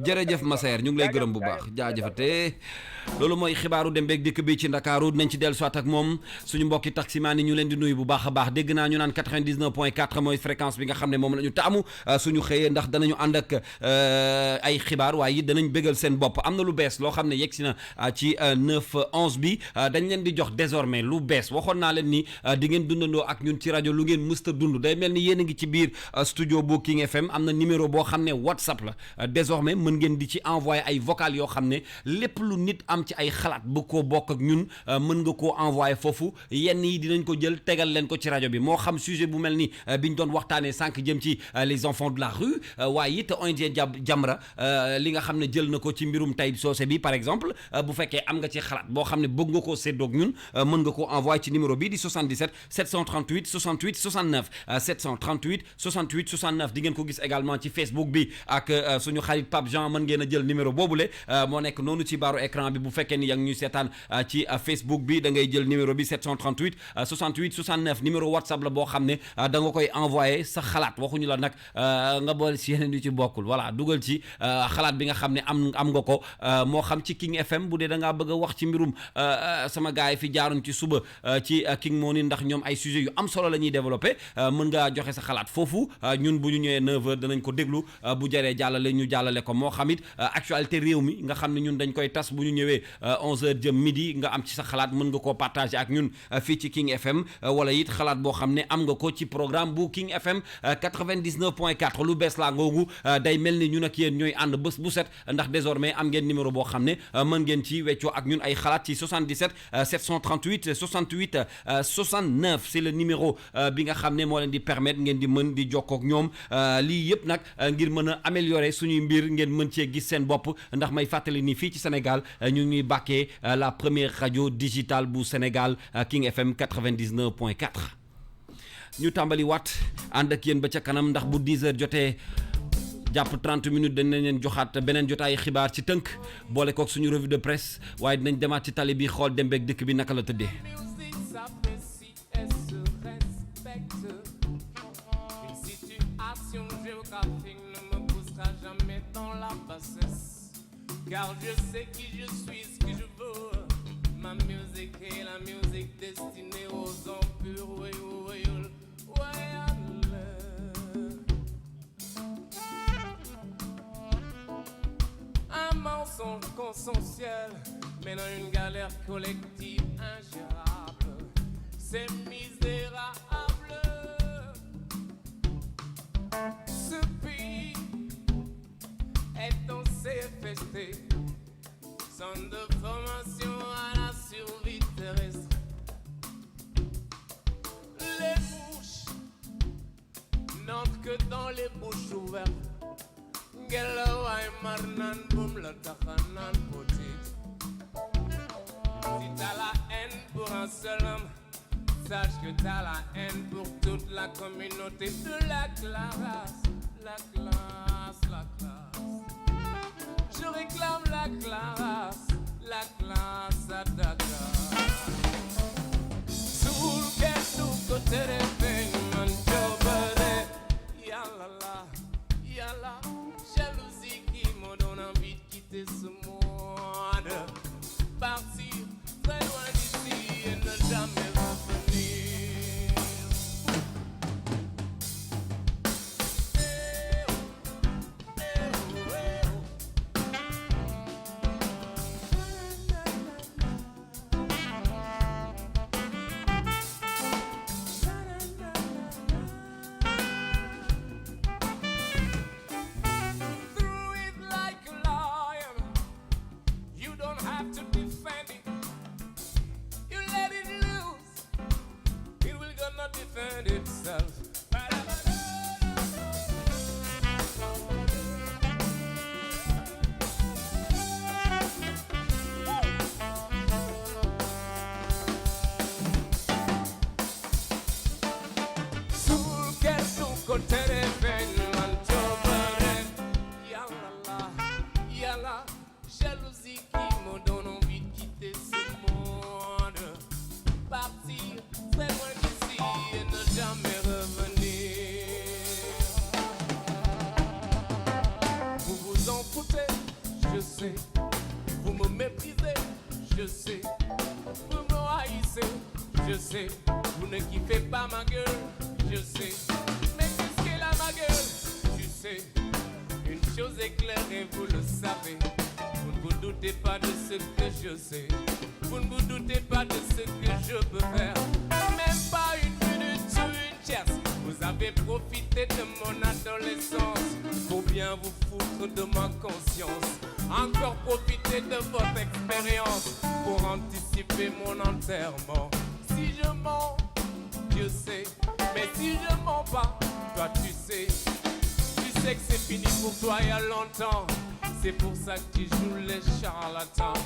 jërëjëf Massayer ñu ngi lay gërëm bu baax jaajëfate loolu mooy xibaaru dem beeg dikk bi ci Ndakaaru dinañ ci dellu soit ak moom suñu mbokki taximaan yi ñu leen di nuyu bu baax a baax dégg naa ñu naan 99.4 mooy fréquence bi nga xam ne moom la ñu taamu suñu xëyee ndax danañu ànd ak ay xibaar waaye it danañ bégal seen bopp am na lu bees loo xam ne yegg si na ci 9-11 bi dañ leen di jox désormais lu bees waxoon naa leen ni di ngeen dundandoo ak ñun ci rajo lu ngeen mësta dund day mel ni yéen a ngi ci biir studio bu King FM am na numéro boo xam ne WhatsApp la désormais mën ngeen di ci envoyer ay vocal yoo xam ne lépp lu nit am ci ay xalaat bu ko bokk ak ñun mën nga koo envoyer foofu yenn yi dinañ ko jël tegal leen ko ci rajo bi moo xam sujet bu mel ni bi ñu doon waxtaanee sànq jëm ci les enfants de la rue waaye it ONG Jamra li nga xam ne jël na ko ci mbirum Taïb Socé bi par exemple bu fekkee am nga ci xalaat boo xam ne bëgg nga koo séddoog ñun mën nga koo envoyer ci numéro bi di 77 738 68 69 738 68 69 di ngeen ko gis également ci Facebook bi ak suñu xarit Pape Jean mën ngeen a jël numéro boobule moo nekk noonu ci baaru écran bi bu fekkee ni yaa ngi ñuy seetaan ci Facebook bi da ngay jël numéro bi 738 68 69 numéro WhatsApp la boo xam ne da nga koy envoyer sa xalaat waxuñu la nag nga boole si yeneen yu ci bokkul voilà dugal ci xalaat bi nga xam ne am nga ko moo xam ci King FM bu dee da ngaa bëgg a wax ci mbirum sama gars yi fi jaaroon ci suba ci King Morning ndax ñoom ay sujets yu am solo la ñuy développé mën ngaa joxe sa xalaat foofu ñun bu ñu ñëwee 9h danañ ko déglu bu jaree jàllale ñu jàllale ko moo xam it actualité réew mi nga xam ne ñun dañ koy tas bu ñu ñëwee jubee 11h jëm midi nga am ci sa xalaat mën nga koo partager ak ñun fii ci King FM wala it xalaat boo xam ne am nga ko ci programme bu King FM 99.4 lu bees laa ngoogu day mel ni ñun ak yéen ñooy ànd bés bu set ndax désormais am ngeen numéro boo xam ne mën ngeen ci weccoo ak ñun ay xalaat ci 77 738 68 69 c'est le numéro bi nga xam ne moo leen di permettre ngeen di mën di jokkoo ak ñoom lii yëpp nag ngir mën a améliorer suñuy mbir ngeen mën cee gis seen bopp ndax may fàttali ni fii ci Sénégal ñu ngi bàkkee la première radio digitale bu Sénégal King FM 99.4 ñu tàmbali waat ànd ak yéen ba ca kanam ndax bu 10h jotee jàpp 30 minutes dañ leen joxaat beneen jotaayu xibaar ci tënk boole kook suñu revue de presse waaye dinañ demaat ci tali bi xool dem beeg dëkk bi naka la tëddee. Car je sais qui je suis, ce que je veux. Ma musique est la musique destinée aux hommes purs. Un mensonge consensuel mène à une galère collective ingérable. C'est misérable. Ce pays est en CFST, centre de formation à la survie terrestre. Les mouches n'entrent que dans les bouches ouvertes. Gelawai marnan boum la tahanan petite. Si t'as la haine pour un seul homme, sache que t'as la haine pour toute la communauté de la classe. La classe, la classe. Je réclame la classe à Dakar. Sous quel tout côté des peines, man, jobere. Yalala, yala. Jalousie qui me donne envie de quitter ce monde. Partir très loin d'ici et ne jamais revenir. Defend itself. Sul che tu con te ne vengono yalla, yalla, jalousie qui me donne envie de quitter ce monde. Partir très loin d'ici et ne jamais revenir. Vous vous en foutez, je sais. Vous me méprisez, je sais. Vous me haïssez, je sais. Vous ne kiffez pas ma gueule, je sais. Mais qu'est-ce qu'elle a ma gueule, tu sais. Une chose est claire et vous le savez. Vous ne vous doutez pas de ce que je sais. Vous ne vous doutez pas de ce que je peux faire. Même pas une minute ou une tierce. Vous avez profité de mon adolescence pour bien vous foutre de ma conscience. Encore profiter de votre expérience pour anticiper mon enterrement. Si je mens, je sais. Mais si je mens pas, toi tu sais. Tu sais que c'est fini pour toi il y a longtemps. C'est pour ça que tu joues les charlatans.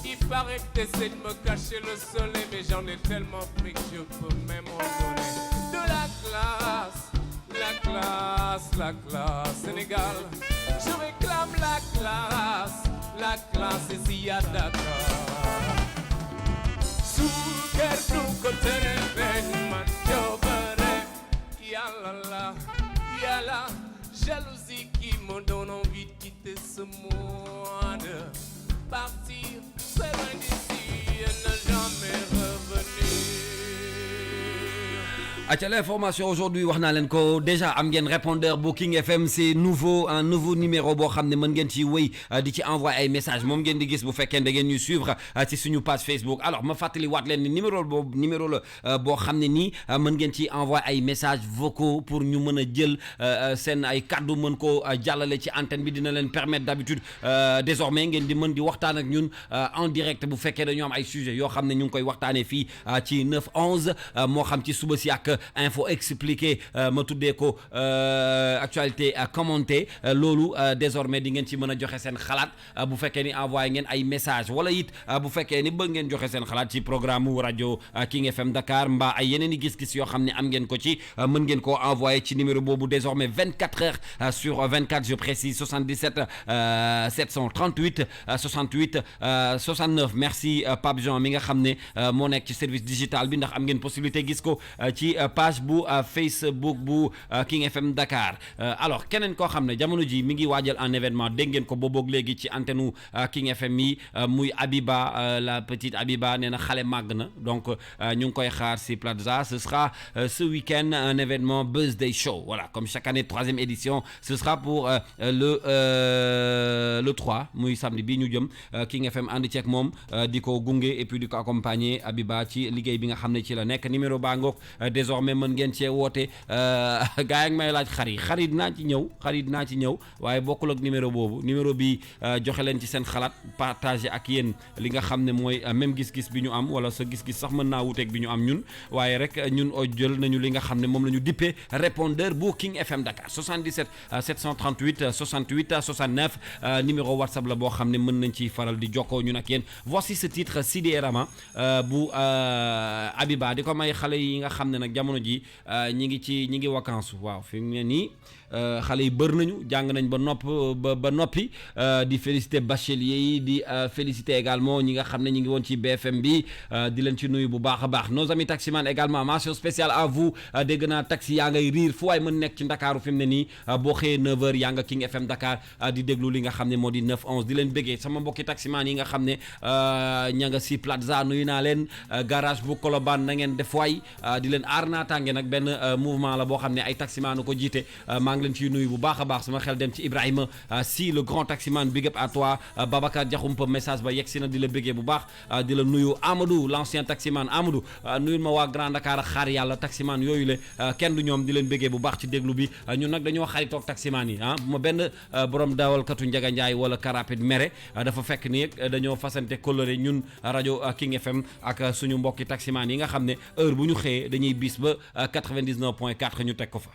Il paraît que t'essaies de me cacher le soleil, mais j'en ai tellement pris que je peux même en donner. De la classe, la classe, la classe. Sénégal, je réclame la classe ici à Dakar. Sous quel côté man jobere. Yalala, yala. Jalousie qui me donne envie de quitter ce monde. Partir très loin d'ici et ne jamais revenir. aca l'information aujourd'hui wax naa leen ko déjà am ngeen répondeur bu King FM c'est nouveau un nouveau numéro boo xam ne mën ngeen ci wéy di ci envoyer ay message moom ngeen di gis bu fekkee da ngeen ñuy suivre ci suñu page Facebook alors ma fàttali waat leen ni numéro boobu numéro la boo xam ne nii mën ngeen ci envoyer ay messages vocaux pour ñu mën a jël seen ay kaddu mën koo jàllale ci antenne bi dina leen permettre d'habitude désormais ngeen di mën di waxtaan ak ñun en direct bu fekkee dañoo am ay sujets yoo xam ne ñu ngi koy waxtaanee fii ci 9-11 moo xam ci suba si ak info expliqué ma tuddee ko actualité commentée loolu désormais di ngeen ci mën a joxe seen xalaat bu fekkee ni envoyé ngeen ay message wala it bu fekkee ni bëgg ngeen joxe seen xalaat ci programme wu rajo King FM Dakar mbaa ay yeneen i gis-gis yoo xam ne am ngeen ko ci mën ngeen koo envoyé ci numéro boobu désormais 24 heures sur 24 je précise 77 738 68 69 merci Pape Jean mi nga xam ne moo nekk ci service digital bi ndax am ngeen possibilité gis ko ci page bu Facebook bu King FM Dakar alors keneen koo xam ne jamono ji mi ngi waajal un événement dégg ngeen ko booboog léegi ci antenne King FM yi muy Abiba la petite Abiba nee na xale màgg na donc ñu ngi koy xaar si Plaza ce sera ce week-end un événement birthday show voilà comme chaque année 3e édition ce sera pour le 3 muy samedi bii ñu jëm King FM ànd ceeg moom di ko gunge et puis di ko accompagner Abiba ci liggéey bi nga xam ne ci la nekk numéro baa ngoog désormais mën ngeen cee woote gars yi may laaj xarit dinaa ci ñëw waaye bokkul ak numéro boobu numéro bi joxe leen ci seen xalaat partager ak yéen li nga xam ne mooy même gis-gis bi ñu am wala sa gis-gis sax mën naa wuteeg bi ñu am ñun waaye rek ñun jël nañu li nga xam ne moom la ñu dippee répondeur bu King FM Dakar 77 738 68 69 numéro WhatsApp la boo xam ne mën nañ ci faral di jokkoo ñun ak yéen voici ce titre Sidi Rama bu Abiba di ko may xale yi nga xam ne nag jamono ji ñi ngi vacances waaw fi mu ne nii xale yi bër nañu jàng nañ ba noppi di féliciter bacheliers yi di féliciter également ñi nga xam ne ñi ngi woon ci BFM bi di leen ci nuyu bu baax a baax nos amis taximan également mention spéciale à vous dégg naa taxi yaa ngay riir fu waay mën nekk ci Ndakaaru fi mu ne nii boo xëyee 9h yaa nga King FM Dakar di déglu li nga xam ne moo di 9-11 di leen bëggee sama mbokki taximan yi nga xam ne ña nga si Plaza nuyu naa leen garage bu Colobane na ngeen def waay di leen aar naataange nag benn mouvement la boo xam ne ay taximan ko jiite maa ngi leen ciy nuyu bu baax a baax sama xel dem ci Ibrahima si le grand taximan big up à toi Babacar Diakhoumpa message ba yegsi na di la bëggee bu baax di la nuyu Amadou l'ancien taximan Amadou nuyul ma waa Grand Dakar ak xaar yàlla taximan yooyu le kenn du ñoom di leen bëggee bu baax ci déglu bi ñun nag dañoo xaritoog taximan yi bu ma benn borom dawalkatu Njaga Njaay wala Carapide mere dafa fekk ni dañoo fasante coloré ñun rajo King FM ak suñu mbokki taximan yi nga xam ne heure bu ñu xëyee dañuy bis ba 99.4 ñu teg ko fa.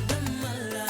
Dama la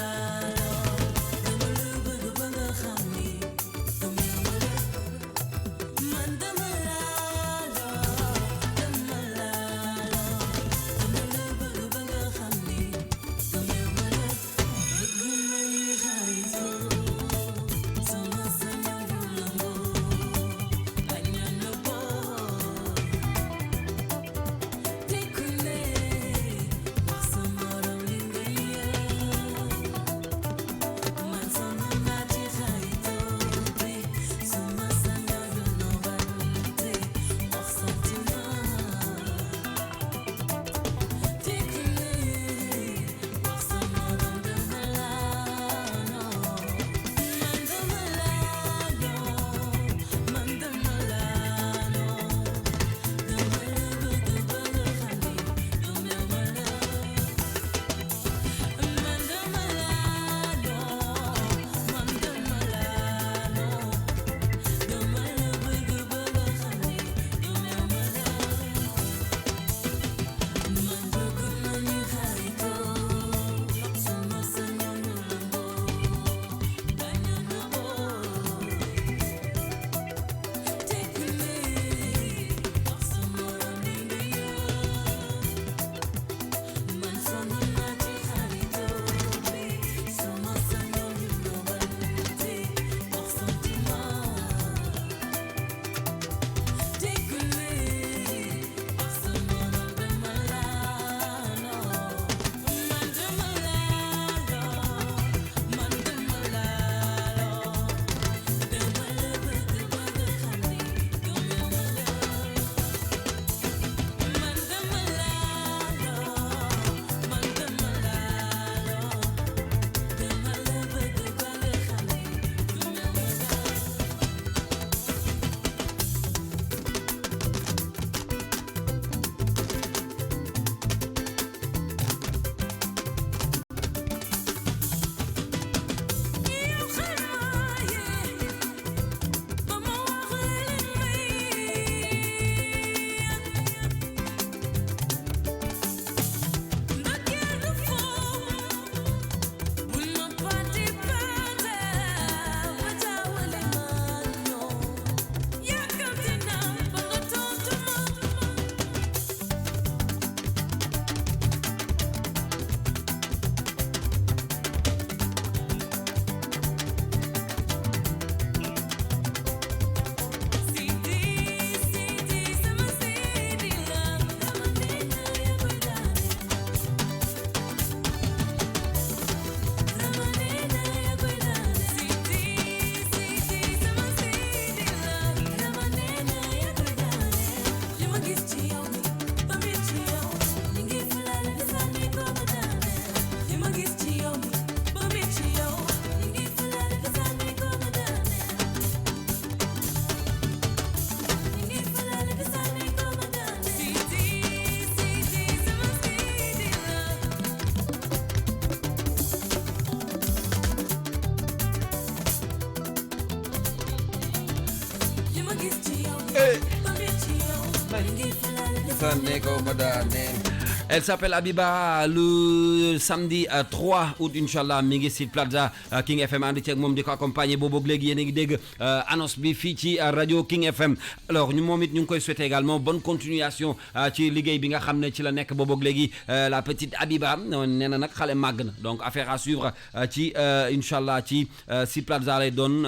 Elle s'appelle Abiba. Le samedi 3 août inchallah mi ngi site Plaza King FM ànd ci ak moom di ko accompagner boobu léegi yéen a ngi dégg annonce bi fii ci rajo King FM. alors ñu moom it ñu ngi koy souhaiter également bonne continuation ci liggéey bi nga xam ne ci la nekk boobu léegi la petite Abiba nee na nag xale màgg na donc affaire à suivre ci inchallah ci site Plaza lay doon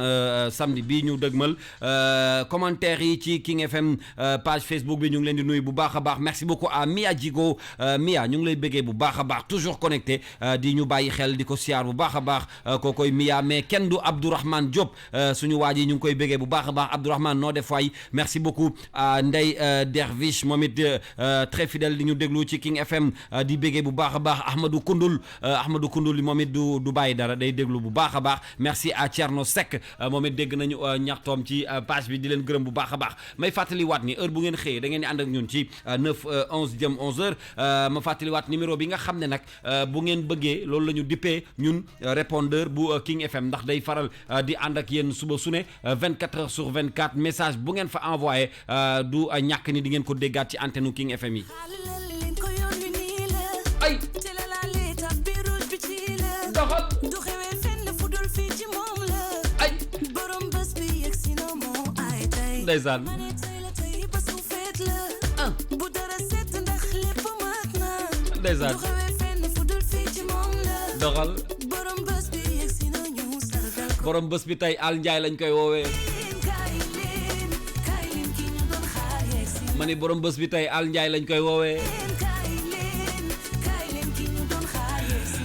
samedi bi ñu dëgmal commentaire yi ci King FM page Facebook bi ñu ngi leen di nuyu bu baax a baax merci beaucoup à Mia Djigo. Mia ñu ngi lay bëggee bu baax a baax toujours connecté di ñu bàyyi xel di ko siyaar bu baax a baax kookoy Mia mais kenn du Abdourahmane Diop suñu waa ji ñu ngi koy bëggee bu baax a baax Abdourahmane noo def waay merci beaucoup à Ndeye Derviche moom it très fidèle di ñu déglu ci King FM di bëggee bu baax a baax Ahmadou Koundoul moom it du bàyyi dara day déglu bu baax a baax merci à Thierno Seck moom it dégg nañu ñaxtoom ci page bi di leen gërëm bu baax a baax may fàttaliwaat ni heure bu ngeen xëyee da ngeen di ànd ak ñun ci 9 11 jëm 11h ma fàttaliwaat numéro bi nga xam ne nag bu ngeen bëggee loolu la ñu dippee ñun répondeur bu King FM ndax day faral di ànd ak yéen suba su ne 24h/24 message bu ngeen fa envoyé du ñàkk ni di ngeen ko déggaat ci antenne King FM yi. ay doxal ay ndeysaan ndeysaan doxal borom bés bi tey Al Ndiaye lañ koy woowee ma ni borom bés bi tey Al Ndiaye lañ koy woowee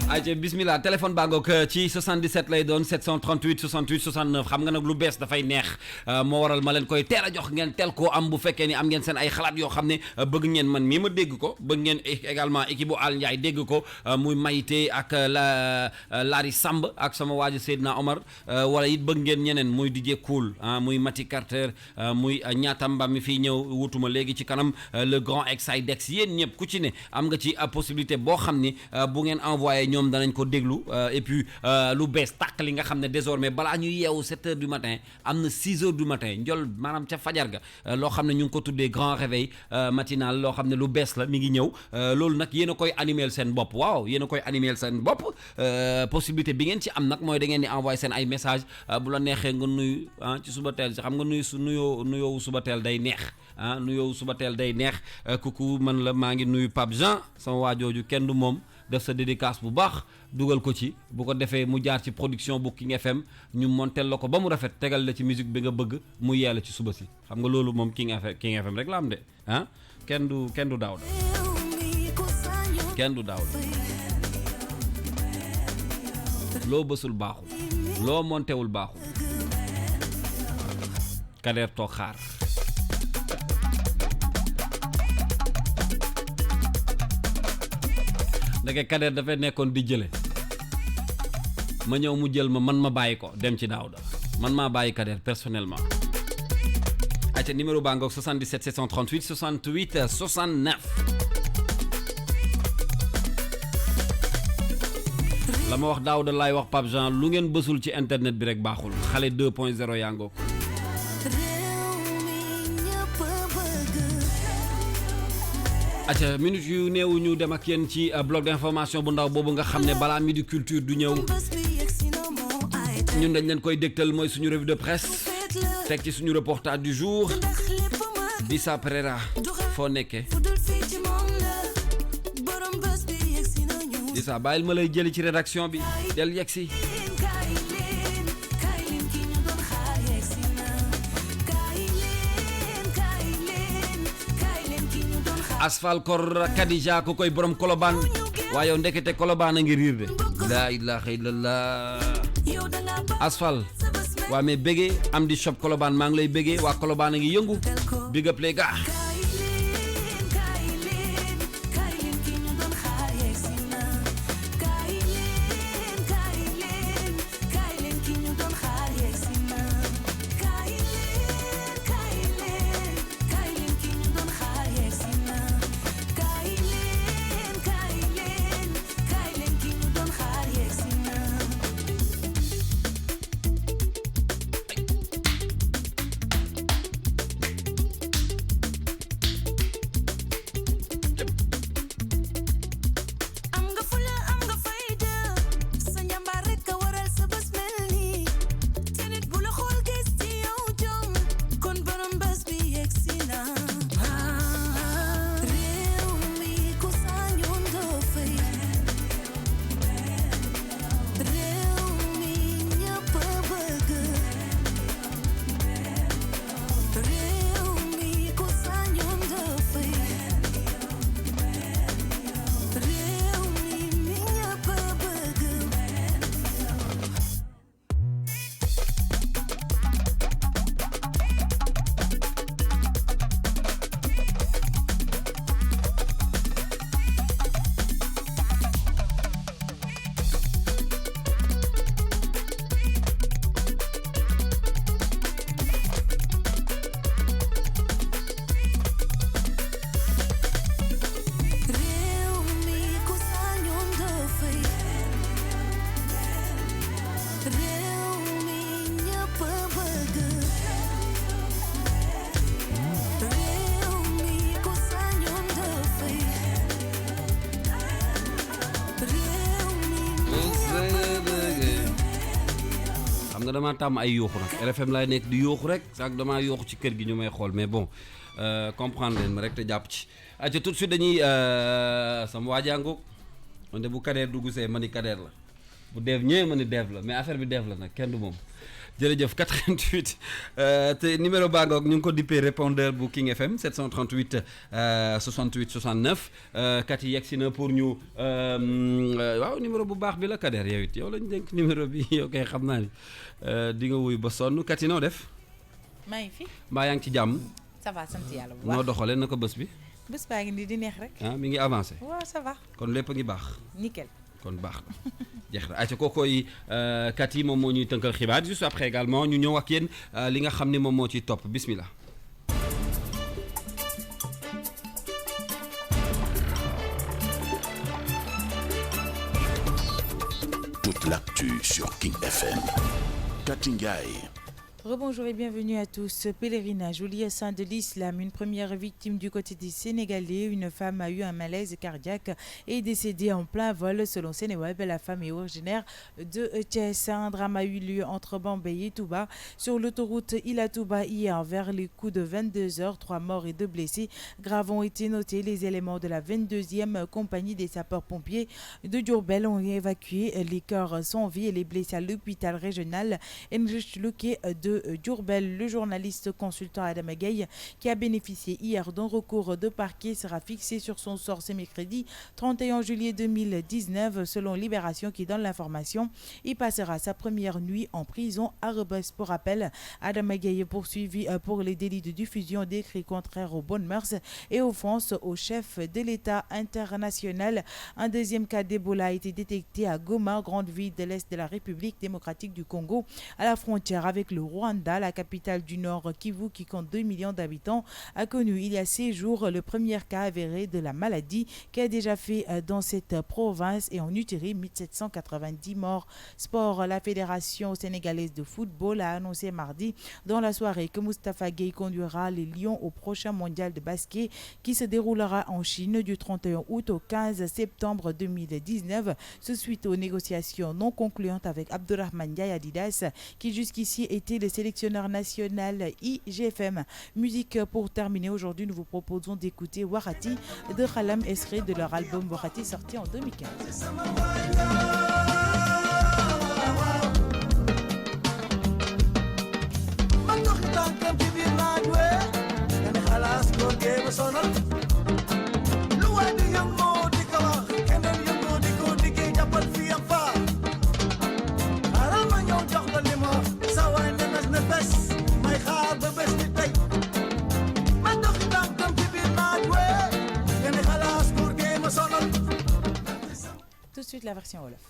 ayca bismillah téléphone baa ngoog ci 77 lay doon 738 68 69 xam nga nag lu bees dafay neex moo waral ma leen koy teel a jox ngeen teel koo am bu fekkee ni am ngeen seen ay xalaat yoo xam ne bëgg ngeen man mii ma dégg ko bëgg ngeen également équipe bu Al Ndiaye dégg ko muy Mayité ak Lari Samb ak sama waaji Seydina Omar wala it bëgg ngeen ñeneen muy DJ Cool muy Mati Carter muy ñaatamba mi fiy ñëw wutuma léegi ci kanam le grand Exidex yéen ñëpp ku ci ne am nga ci possibilité boo xam ni bu ngeen envoyé ñoom danañ ko déglu et puis lu bees tàq li nga xam ne désormais balaa ñuy yeewu 7 heures du matin am na 6 heures du matin njol maanaam ca fajar ga loo xam ne ñu ngi ko tuddee grand réveil matinal loo xam ne lu bees la mi ngi ñëw loolu nag yéen a koy animer seen bopp waaw yéen a koy animer seen bopp possibilité bi ngeen ci am nag mooy da ngeen di envoyer seen ay message bu la neexee nga nuyu ci suba teel si xam nga nuyu su nuyoo suba teel day neex nuyoo suba teel day neex kuku man la maa ngi nuyu Pape Jean sama waajooju kenn du moom def sa dédicace bu baax dugal ko ci bu ko defee mu jaar ci production bu King FM ñu montel la ko ba mu rafet tegal la ci musique bi nga bëgg mu yeela ci suba si xam nga loolu moom King FM rek la am de kenn du daaw kenn du daaw loo bësul baaxul loo montewul baaxul Kader toog xaar ndeke Kader dafay nekkoon di jële ma ñëw mu jël man ma bàyyi ko dem ci Daouda man maa bàyyi Kader personnellement ayca numéro baa ngoog 77 738 68 69 la ma wax Daouda laay wax Pape Jean lu ngeen bësul ci internet bi rek baaxul xale 2.0 yaa ngoog acca minute yu néew ñu dem ak yéen ci bloc d'information bu ndaw boobu nga xam ne balaa midi culture du ñëw ñun dañ leen koy dégtal mooy suñu revue de presse teg ci suñu reportage du jour Dissa Pereira foo nekkee Dissa bàyyil ma lay jëli ci rédaction bi del yegsi Asfal Kor Kadija ko koy borom Kolobaan waaye yow ndekete Kolobaan a ngi riir de laa ilaaha illallah Asfal waa mais béggee am di shop Kolobaan maa ngi lay béggee waa Kolobaan a ngi yëngu big up les gars damaa tàmm ay yuuxu nag RFM laay nekk di yuuxu rek sax damaa yuuxu ci kër gi ñu may xool mais bon comprendre leen ma rek te jàpp ci aca tout de suite dañuy sama waajangoog man de bu Kader dugg see ma ni Kader la bu deef ñëwee ma ni deef la mais affaire bi deef la nag kenn du moom jërëjëf 88 te numéro baa ngoog ñu ngi ko dippee répondeur bu King FM 738 68 69 kat yi yegg si na pour ñu waaw numéro bu baax bi la Kader yow it yow lañ dénk numéro bi yow kay xam naa ni di nga wuy ba sonn kat yi noo def. maa ngi fi. mbaa yaa ngi ci jàmm. ça va sant yàlla bu baax noo doxalee na ko bés bi. bés baa ngi nii di neex rek. ah mi ngi avancé. waaw ça va. kon lépp a ngi baax. nickel. kon baax na jeex na ayca kookooy kat yi moom moo ñuy tënkal xibaar juste après également ñu ñëw ak yéen li nga xam ne moom moo ciy topp bismillah. Toute l'actu sur King FM. Katingay. Rebonjour et bienvenue à tous. Pèlerinage au lieu saint de l'islam, une première victime du côté des Sénégalais. Une femme a eu un malaise cardiaque et est décédée en plein vol selon Sénéweb. La femme est originaire de Thiès. Un drame a eu lieu entre Bambey et Touba sur l'autoroute Ila-Touba hier vers les coups de 22h. 3 morts et 2 blessés graves ont été notés. Les éléments de la 22e compagnie des sapeurs-pompiers de Diourbel ont évacué les corps sans vie et les blessés à l'hôpital régional Heinrich Leuquet de Diourbel. Le journaliste consultant Adam Gueye, qui a bénéficié hier d'un recours de parquet, sera fixé sur son sort ce mercredi 31 juillet 2019. Selon Libération qui donne l'information, il passera sa première nuit en prison à Rebeuss. Pour rappel, Adam Gueye est poursuivi pour les délits de diffusion d'écrits contraires aux bonnes mœurs et offense au chef de l'État international. Un deuxième cas d'Ebola a été détecté à Goma, grande ville de l'Est de la République démocratique du Congo, à la frontière avec le Rwanda. La capitale du Nord, Kivu, qui compte 2 millions d'habitants, a connu il y a 6 jours le premier cas avéré de la maladie qui a déjà fait dans cette province et en Utérie 1790 morts. Sport, la Fédération sénégalaise de football a annoncé mardi dans la soirée que Moustapha Gueye conduira les Lions au prochain mondial de basket qui se déroulera en Chine du 31 août au 15 septembre 2019, suite aux négociations non concluantes avec Abdourahmane Ndiaye Adidas, qui jusqu'ici était le sélectionneur national IGFM. Musique pour terminer, aujourd'hui nous vous proposons d'écouter Warati de Khalam Esre de leur album Warati sorti en 2015. Tout de suite la version Wolof.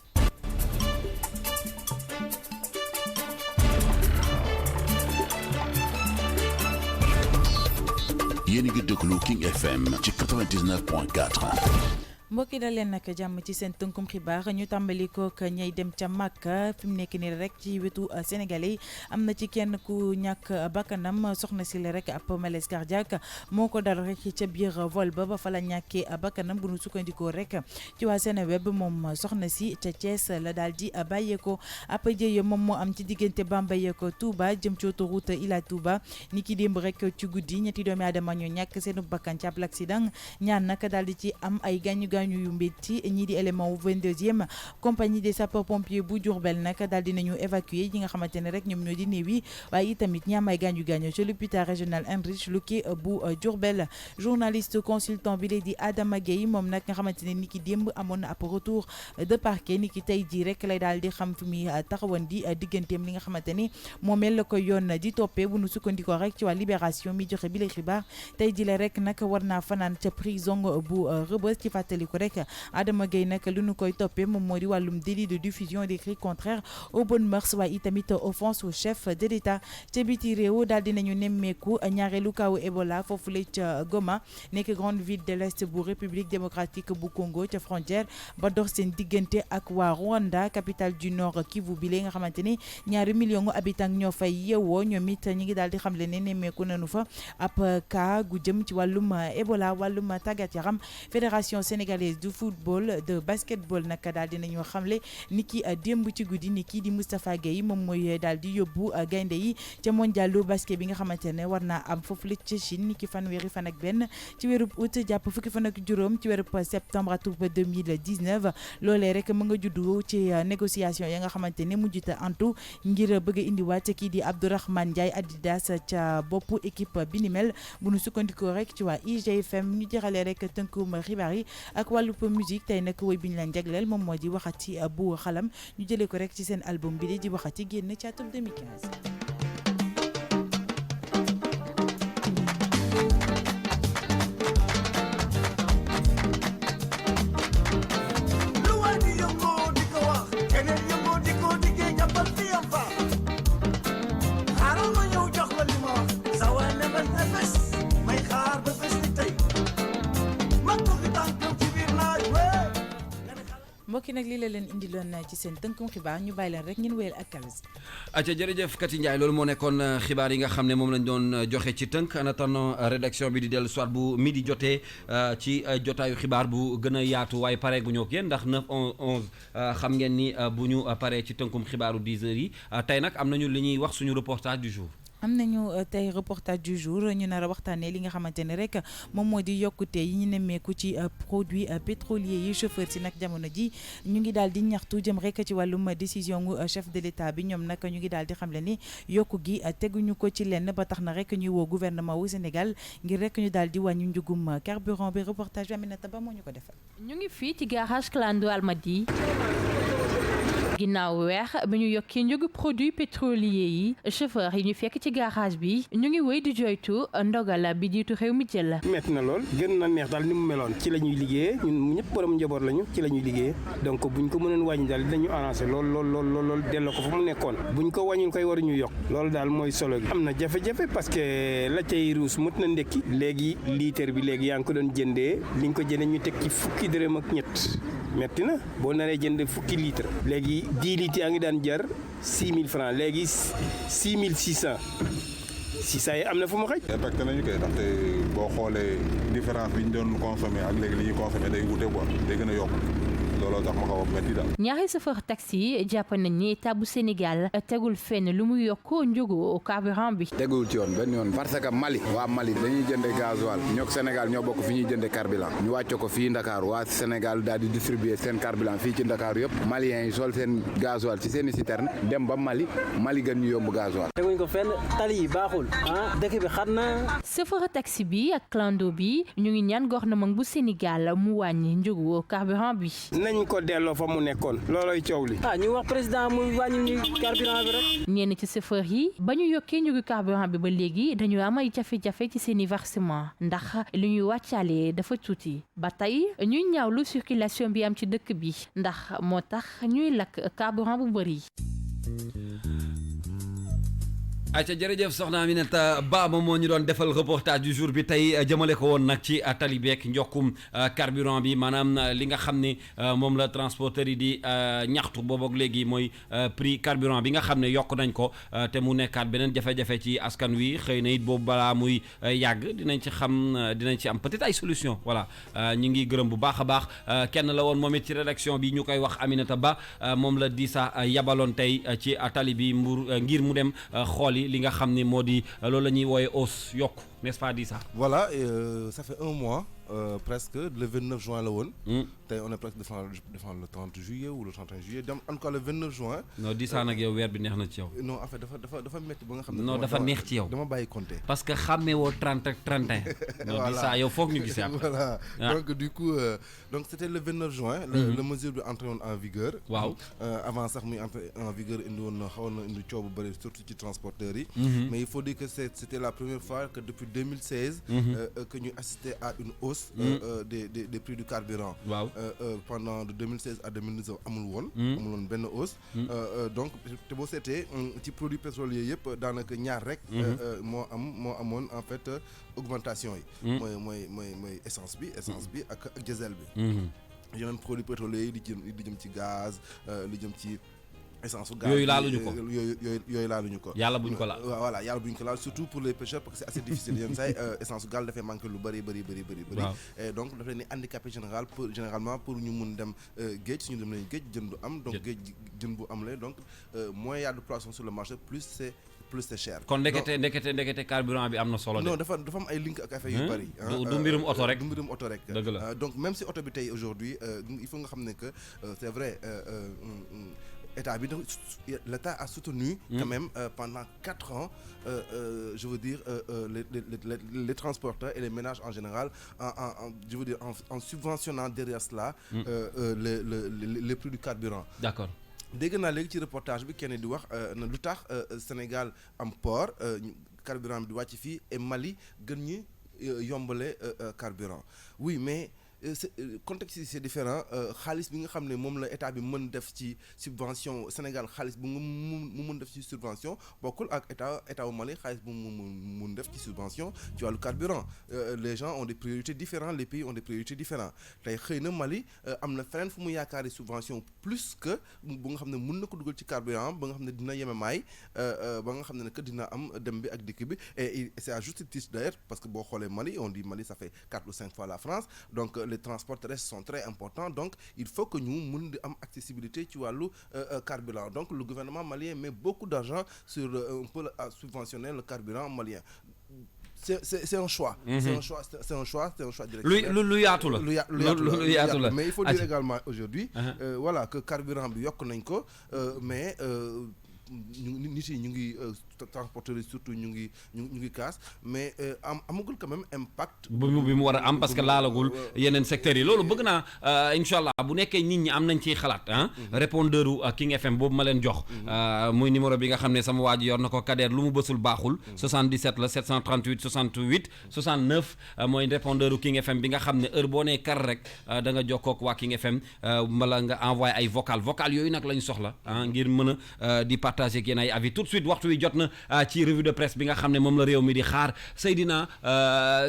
Yéen a ngi déglu King FM ci 99.4. mbokki dal leen nag jàmm ci seen tënkum xibaar ñu tàmbali ko ak ñay dem ca Makka fi mu nekk nii rek ci wetu sénégalais am na ci kenn ku ñàkk bakkanam soxna si la rek ab malaise cardiaque moo ko dal rek ca biir vol ba fa la ñàkkee bakkanam bu nu sukkandikoo rek ci waa Seneweb moom soxna si ca Thiès la daal di bàyyeekoo ab jëye moom moo am ci diggante Bambey ak Touba jëm ci autoroute Ila Touba ni ki démb rek ci guddi ñetti doomi aadama ñoo ñàkk seenu bakkan ci ab accident ñaan nag daal di ci am ay gaañu yu mbétti ñii di élément wu 22e compagnie des sapeurs-pompiers bu Diourbel nag daal dinañu évacuer ñi nga xamante ne rek ñoom ñoo di néew yi waaye itamit ñi am ay gaañu ci l'hôpital régional Heinrich Leuquet bu Diourbel. Journaliste consultant bi lay di Adama Gueye moom nag nga xamante ne ni ki démb amoon na ab retour de parquet ni ki tey jii rek lay daal di xam fi muy taxawoon di digganteem li nga xamante ni moomeel la ko yoon di toppee bu nu sukkandikoo rek ci waa Libération mi joxe bi lay xibaar tey jii la rek nag war naa fanaan ca prison bu Rebeuss. ci fàttali ko rek Adama Gueye nag lu nu koy toppee moom moo di wàllum délit de diffusion d'écrits contraires aux bonnes mœurs waaye itamit offense au chef de l'État. ca biti réew daal dinañu nemmeeku ñaareelu kaw Ebola foofule ca Goma nekk grande ville de l'Est bu République démocratique bu Congo ca frontière ba dox seen diggante ak waa Rwanda capitale du Nord Kivu bi nga xamante ni ñaari millions habitants ñoo fay yeewoo ñoom it ñi ngi daal di xamle ne nemmeeku nañu fa ab cas gu jëm ci wàllum Ebola wàllum tàggat yaram. Fédération sénégalaise sénégalaise du football de basketball nag daal dinañoo xamle ni ki démb ci guddi ni kii di Moustapha Gueye moom mooy daal di yóbbu gaynde yi ca mondialu basket bi nga xamante ne war naa am foofu la ca Chine ni ki fanweeri fan ak benn ci weerub août jàpp fukki fan ak juróom ci weerub septembre atum 2019 loolee rek mu nga juddu ci négociation ya nga xamante ne mujjita antu ngir bëgg a indiwaat kii di Abdourahmane Ndiaye Adidas ca boppu équipe bi ni mel bu nu sukkandikoo rek ci waa IGFM ñu jëxalee rek tënkum xibaar yi ak wàllub musique tey nag woy bi ñu leen jagleel moom moo di waxati bu xalam ñu jëlee ko rek ci seen album bi di waxati génn ci atum 2015. mbokki nag lii la leen indiloon ci seen tënkum xibaar ñu bàyyi leen rek ngeen wéyal ak Kalz. acca jërëjëf Kati Ndiaye loolu moo nekkoon xibaar yi nga xam ne moom lañ doon joxe ci tënk en attendant rédaction bi di dellu soit bu midi jotee ci jotaayu xibaar bu gën a yaatu waaye pare gu ñoo ak yéen ndax 9-11 xam ngeen ni bu ñu paree ci tënkum xibaaru 10 heures yi tey nag am nañu li ñuy wax suñu reportage du jour. am nañu tey reportage du jour ñu nar a waxtaanee li nga xamante ne rek moom moo di yokkute yi ñu nemmeeku ci produits pétroliers yi chauffeur si nag jamono ji ñu ngi daal di ñaxtu jëm rek ci wàllum décision gu chef de l'état bi ñoom nag ñu ngi daal di xamle ni yokku gi teguñu ko ci lenn ba tax na rek ñuy woo gouvernement wu Sénégal ngir rek ñu daal di wàññi njugum carburant bi reportage bi Aminata Ba moo ñu ko defal. ñu ngi fii ci garage Clando Almadies ginnaaw weex bi ñu yokkee njëgu produits pétroliers yi chauffeur yi ñu fekk ci garage bi ñu ngi wéy di joytu ndogal bi jiitu réew mi jël. metti na lool gën na neex daal ni mu meloon ci la ñuy liggéeyee ñun ñëpp borom njaboot lañu ci la ñuy liggéeyee donc buñ ko mënoon wàññi daal dinañu arrangé lool delloo ko fa mu nekkoon buñ ko wàññi koy waruñu yokk loolu daal mooy solo gi. am na jafe-jafe parce que la cay ruus mët na ndekki léegi litre bi léegi yaa ngi ko doon jëndee li nga ko jëndee ñu teg ci fukki dërëm ak ñett metti na boo naree jënd fukki litre léegi 10 litres yaa ngi daan jar 6000 francs léegi 6600 yi am na fu mu xëj. impacté nañu koy ndaxte boo xoolee différence bi ñu doon consommé ak léegi li ñuy consommé day wute quoi day gën a yokk looloo tax ma xaw a métti daal. ñaari chauffeur taxi jàpp nañ ni état bu Sénégal tegul fenn lu mu yokk njëgu carburant bi. tegul ci yoon benn yoon parce que Mali waa Mali dañuy jënde gasoil ñoo Sénégal ñoo bokk fi ñuy jënde carburant ñu wàcce ko fii Dakar waa Sénégal daal di distribuer seen carburant fii ci Dakar yëpp maliens yi sol seen gasoil ci seen i citerne dem ba Mali gën ñu yomb gasoil. teguñ ko fenn tali yi baaxul dëkk bi xat na. chauffeur taxi bi ak clando bi ñu ngi ñaan gouvernement bu Sénégal mu wàññi njëgu carburant bi. nañ ko delloo fa mu nekkoon loolooy coow li. ñu wax président mu wàññi ñu carburant bi rek. ñenn ci chauffeur yi ba ñu yokkee njëgu carburant bi ba léegi dañu am ay jafe-jafe ci seeni versement ndax li ñuy wàccaale dafa tuuti ba tey ñuy ñaawlu circulation bi am ci dëkk bi ndax moo tax ñuy lakk carburant bu bëri. acca jërëjëf soxna Aminata Ba moom moo ñu doon defal reportage du jour bi tey jëmale ko woon nag ci tali beek njokkum carburant bi maanaam li nga xam ne moom la transporteur yi di ñaxtu boobook léegi mooy prix carburant bi nga xam ne yokk nañ ko te mu nekkaat beneen jafe-jafe ci askan wi xëy na it boobu balaa muy yàgg dinañ ci am peut-être ay solution voilà ñu ngi gërëm bu baax a baax kenn la woon moom it ci rédaction bi ñu koy wax Aminata Ba moom la di sa yabaloon tey ci tali bi ngir mu dem xooli li nga xam ne moo di loolu la ñuy wooye hausse yokk n'est-ce pas Dissa. Voilà, ça fait un mois presque le 29 juin la woon. tey on est presque devant le 30 juillet ou le 31 juillet donc en tout cas le 29 juin. non Dissa nag yow weer bi neex na ci yow. non en fait dafa métti ba nga xam ne. non dafa neex ci yow dama bàyyi compter. parce que xàmmee woo 30 ak 31. non Dissa yow foog ñu gisee après. voilà donc du coup donc c'était le 29 juin. la mesure bi entré woon en vigueur. waaw avant sax muy entré en vigueur indi woon xawoon na indi coow bu bëri surtout ci transporteurs yi. mais il faut dire que c'était la première fois que depuis 2016. que ñu assisté à une hausse. des prix du carburant. waaw pendant de 2016 à 2019 amul woon benn hausse. donc te boo seetee ci produits pétroliers yëpp daanaka ñaar rek. moo amoon en fait augmentation yi. mooy essence bi ak diesel bi. yeneen produits pétroliers yi di jëm ci gaz li jëm ci essence gaz yooyu laaluñu ko yooyu laaluñu ko yàlla buñ ko laal voilà yàlla buñ ko laal surtout pour les pêcheurs parce que c'est assez difficile yenn saa yi essence gaal dafay manqué lu bëri et donc daf leen di handicapé généralement pour ñu mun dem géej suñu dem leen géej jën du am donc géej jën bu am la donc moins y a de poissons sur le marché plus c'est cher. kon ndekete carburant bi am na solo de. non dafa am ay link ak affaire yu bëri. du mbirum oto rek. du mbirum oto rek. dëgg la donc même si oto bi tey aujourd'hui il faut nga xam ne que c'est vrai l'État a soutenu quand même pendant 4 ans je veux dire les transporteurs et les ménages en général je veux dire en subventionnant derrière cela les prix du carburant. D'accord. dégg naa léegi ci reportage bi kenn di wax na lu tax Sénégal am port carburant bi di wàcc fii et Mali gën ñi yombale carburant oui mais contexte yi c'est différent xaalis bi nga xam ne moom la état bi mën def ci subvention Sénégal xaalis bu mu mën def ci subvention bokkul ak état wu Mali xaalis bu mu mën def ci subvention ci wàllu carburant les gens ont des priorités différentes les pays ont des priorités différentes tey xëy na Mali am na feneen fu mu yaakaari subvention plus que bu nga xam ne mën na ko dugal ci carburant ba nga xam ne dina yeme maay ba nga xam ne que dina am dem bi ak dikk bi et c'est à juste titre d'ailleurs parce que boo xoolee Mali on dit Mali ça fait 4 ou 5 fois la France donc les transports terrestres sont très importants donc il faut que ñu mën di am accessibilité ci wàllu carburant donc le gouvernement malien met beaucoup d'argent sur un peu à subventionner le carburant malien c'est un choix. C'est un choix directionnel. lu yaatu la. lu yaatu la mais il faut dire également aujourd'hui voilà que carburant bi yokk nañ ko mais nit yi ñu ngi transporteurs yi surtout ñu ngi kaas mais amagul quand même impact. bu mu war a am parce que laalagul yeneen secteurs yi loolu bëgg naa incha allah bu nekkee nit ñi am nañ ciy xalaat répondeur u King FM boobu ma leen jox. muy numéro bi nga xam ne sama waa ji yor na ko Kader lu mu bësul baaxul. 77 la 738 68 69 mooy répondeur u King FM bi nga xam ne heure boo nee kar rek da nga jokkoo ak waa King FM mbala nga envoyé ay vocal yooyu nag lañ soxla ngir mën a di partager ak yéen ay avis tout de suite waxtu wi jot na ci revue de presse bi nga xam ne moom la réew mi di xaar Seydina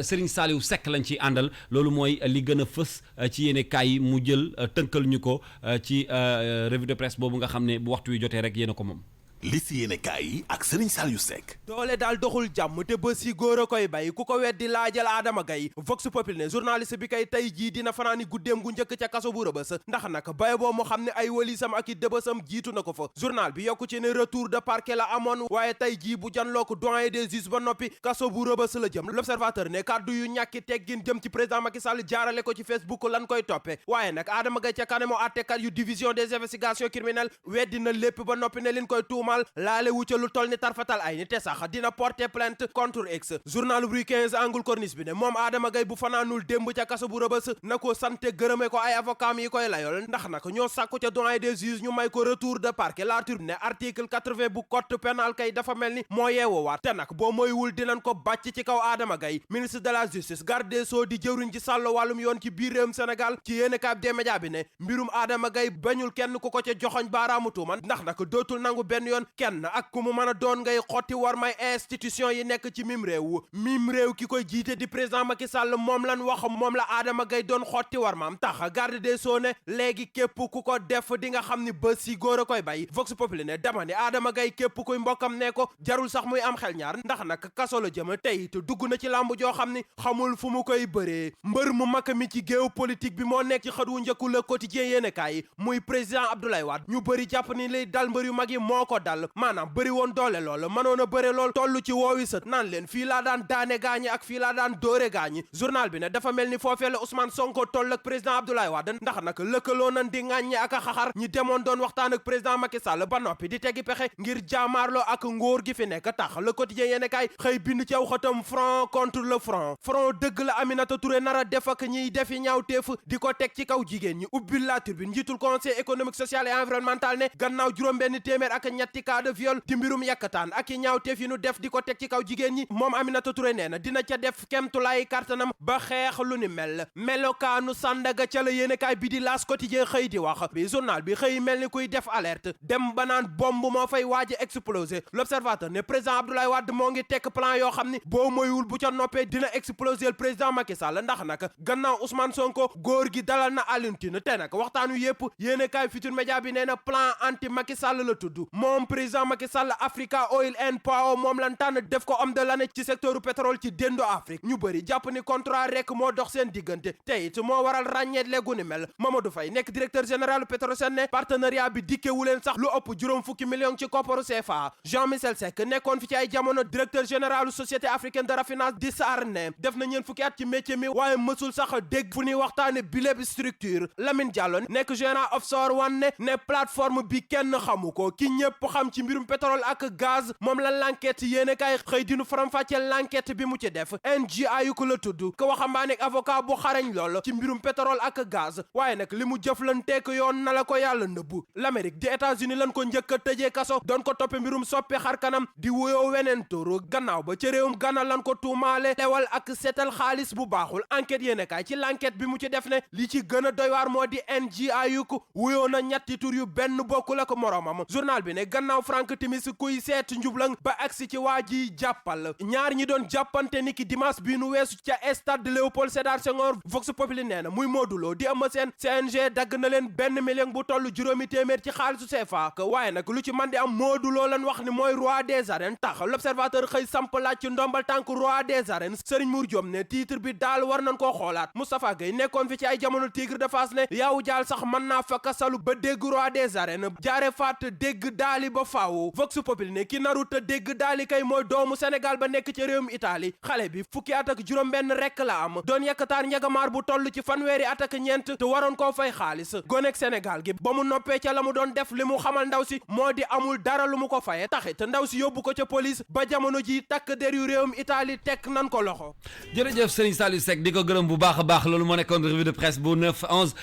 Serigne Saliou Seck lañ ciy àndal loolu mooy li gën a fës ci yéene kaay yi mu jël tënkal ñu ko ci revue de presse boobu nga xam ne bu waxtu wi jotee rek yéen a ko moom. li si yéene kaay yi ak Serigne Saliou Seck. doole daal doxul jàmm te bés yi góor a koy bay ku ko weddi laajal Adama Gaye Vox Populi ne journaliste bi kay tey jii dina fanaani guddeem gu njëkk ca kaso bu Rëbës ndax nag baye boo mu xam ne ay walisam ak i dëbësam jiitu na ko fa journal bi yokku ci ne retour de parquet la amoon waaye tey jii bu janloo ko doyen des juges ba noppi kaso bu Rëbës la jëm l'observateur ne kàddu yu ñàkki teggin jëm ci président Macky Sall jaarale ko ci Facebook lan koy toppe waaye nag Adama Gaye ca kanamu àttekat yu division des investigations criminelles weddi na lépp ba noppi ne liñ koy tuumal laale wu ca lu toll ni tarfatal ay ni te sax dina porter plainte contre X journal Rue 15 angle corniche bi ne moom Adama Gaye bu fanaanul démb ca kaso bu Rëbës na ko sante gërëme ko ay avocat yi koy layool ndax nag ñoo sàkku ca doyen des juges ñu may ko retour de parquet La Tribune ne article 80 bu code pénal kay dafa mel ni moo yeewowaat te nag boo moywul dinañ ko bàcc ci kaw Adama Gaye ministre de la justice garde des sceaux di jëwriñ ci sàllo wàllum yoon ci biir réewum Sénégal ci yéene kaab des médias bi ne mbirum Adama Gaye bañul kenn ku ko ca joxoñ baaraamu tuuma ndax nag dootul nangu benn yoon kenn ak ku mu mën a doon ngay xotti war may institution yi nekk ci mim réew ki koy jiite di président Macky Sall moom lan wax moom la Adama Gaye doon xotti war maam tax garde des sceaux ne léegi képp ku ko def di nga xam ni bés yi góor a koy bay Vox Populi ne dama ne Adama Gaye képp kuy mbokkam ne ko jarul sax muy am xel ñaar ndax nag kaso la jëm tey te dugg na ci làmb joo xam ni xamul fu mu koy bëree mbër mu mag mi ci géew politique bi moo nekk ci xët wu njëkku Le Quotidien yéene kaay muy président Abdoulaye Wade ñu bëri jàpp ni lay dal mbër yu mag yi moo ko dal maanaam bëri woon doole lool mënoon a bëre lool toll ci woowi sët naan leen fii laa daan daane gaañi ak fii laa daan dóore gaañi journal bi ne dafa mel ni foofee la Ousmane Sonko toll ak président Abdoulaye Wade ndax nag lëkkaloo nañ di ŋàññi ak a xaxar ñi demoon doon waxtaan ak président Macky Sall ba noppi di tegi pexe ngir jaamaarloo ak ngóor gi fi nekk tax Le Quotidien yéene kaay xëy bind ci aw xëtam front contre le front dëgg la Aminata Touré nar a def ak ñiy defi ñaawteef di ko teg ci kaw jigéen ñi ubbil La Tribune njiitul conseil économique social et environnemental ne gannaaw juróom-benn téeméer ak ñetti ñetti cas de viol di mbirum yàkkataan ak i ñaawteef yi nu def di ko teg ci kaw jigéen ñi moom Aminata Touré nee na dina ca def kemtulaay kartanam ba xeex lu ni mel melokaanu Sandaga ca la yéenekaay bi di L'As Quotidien xëy di wax bi journal bi xëy mel ni kuy def alerte dem ba naan bomb moo fay waaj a exploser L'Observateur ne président Abdoulaye Wade moo ngi tekk plan yoo xam ni boo moywul bu ca noppee dina exploser le président Macky Sall ndax nag gannaaw Ousmane Sonko góor gi dalal na Alioune Tine te nag waxtaanu yépp yéenekaay Futurs Médias bi nee na plan anti Macky Sall la tudd moom président Macky Sall Africa Oil and Power moom lan tànn def ko homme de l'année ci secteuru pétrole ci déndu Afrique ñu bëri jàpp ni contrat rek moo dox seen diggante te it moo waral ràññeet leegu ni mel Mamadou Faye nekk directeur général Petrosen ne partenariat bi dikkewu leen sax lu ëpp juróom fukki millions ci kopparu CFA Jean-Michel Seck nekkoon fi ci ay jamono directeur général société africaine de raffinage di SAR ne def na ñeen fukki at ci métier mi waaye mësul sax dégg fu ñuy waxtaane bileb structure Lamine Diallo nekk gérant offshore wan ne plateforme bi kenn xamu ko ki ñëpp xam ci mbirum pétrole ak gaz moom la l'enquête yéene kay xëy dinu faram-fàccee l'enquête bi mu ci def NGA yu ko la tudd ko waxambaane avocat bu xarañ lool ci mbirum pétrole ak gaz waaye nag li mu jëflanteek yoon na la ko yàlla nëbbu l'Amérique di États-Unis lan ko njëkk a tëjee kaso doon ko toppe mbirum soppi xar kanam di wuyoo weneen toro gannaaw ba ca réewum Gana lan ko tuumaale lewal ak seetal xaalis bu baaxul enquête yéene kay ci l'enquête bi mu ci def ne li ci gën a doy waar moo di NGA yu ko wuyoo na ñetti tur yu benn bokkul ak moroomam journal bi ne gannaaw Frank Timis kuy seet njublang ba agsi ci waa ji jàppal ñaar ñi doon jàppante niki dimanche bi nu weesu ca stade Léopold Sédar Senghor Vox Populi nee na muy Modou Lo di Eumeu Sène CNG dagg na leen 1 million bu toll juróomi téeméer ci xaalisu CFA waaye nag lu ci man di am Modou Lo lan wax ni mooy roi des arènes tax l'Observateur xëy samp laaj ci ndombal tànk roi des arènes Serigne Mour Diom ne titre bi daal war nañ koo xoolaat Moustapha Gueye nekkoon fi ci ay jamono Tigre de Fass ne yaawu jaal sax mën naa fakka salu ba dégg roi des arènes jaare faat dégg daali ba faaw Vox Populi ne ki naru te dégg daali kay mooy doomu Sénégal ba nekk ci réewum Italie xale bi fukki at ak juróom benn rekk la am doon yakkataar njagamaar bu toll ci fanweeri at ak ñeent te waroon koo fay xaalis gonek Sénégal gi ba mu noppee ca la mu doon def li mu xamal ndaw si moo di amul dara lu mu ko faye taxit ndaw si yóbbu ko ca police ba jamono ji takk der yu réewum Italie tekk nan ko loxo. jërëjëf Serigne Saliou Seck di ko gërëm bu baax a baax loolu moo nekkoon revue de presse bu 9-11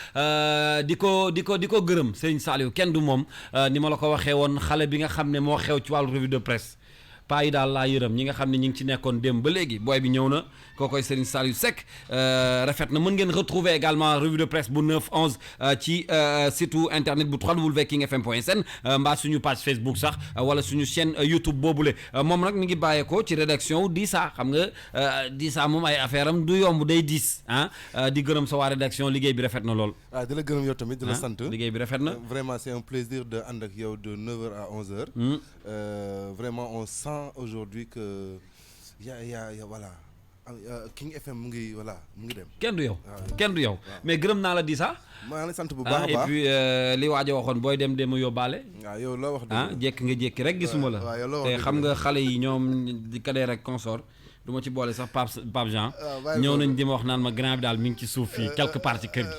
di ko gërëm Serigne Saliou kenn du moom ni ma la ko waxee woon xale bi nga xam ne moo xew ci wàllu revue de presse paa yi daal laa yërëm ñi nga xam ne ñi ngi ci nekkoon démb ba léegi booy bi ñëw na kookoy Serigne Saliou Seck rafet na mën ngeen retrouver également revue de presse bu 9-11 ci site internet bu www.kingfm.sn mbaa suñu page Facebook sax wala suñu chaîne YouTube boobule moom nag mi ngi bàyyeekoo ci rédaction wu Dissa xam nga Dissa moom ay affaire am du yomb day diis di gërëm sa waa rédaction liggéey bi rafet na lool. di la gërëm yow tamit di la sant liggéey bi rafet na. vraiment c'est un plaisir de ànd ak yow de 9h à 11h. Vraiment on sent aujourd'hui que y a voilà King FM mu ngi dem. kenn du yow mais gërëm naa la Dissa. maa ngi sant bu baax a baax et puis li waaj a waxoon booy dem ma yóbbaale. waaw yow loo wax jékki nga jékki rek gisuma la. te xam nga xale yi ñoom di Kader rek consort du ma ci boole sax Pape Jean ñëw nañ di ma wax naan ma grand bi daal mi ngi ci suuf fii quelque part ci kër gi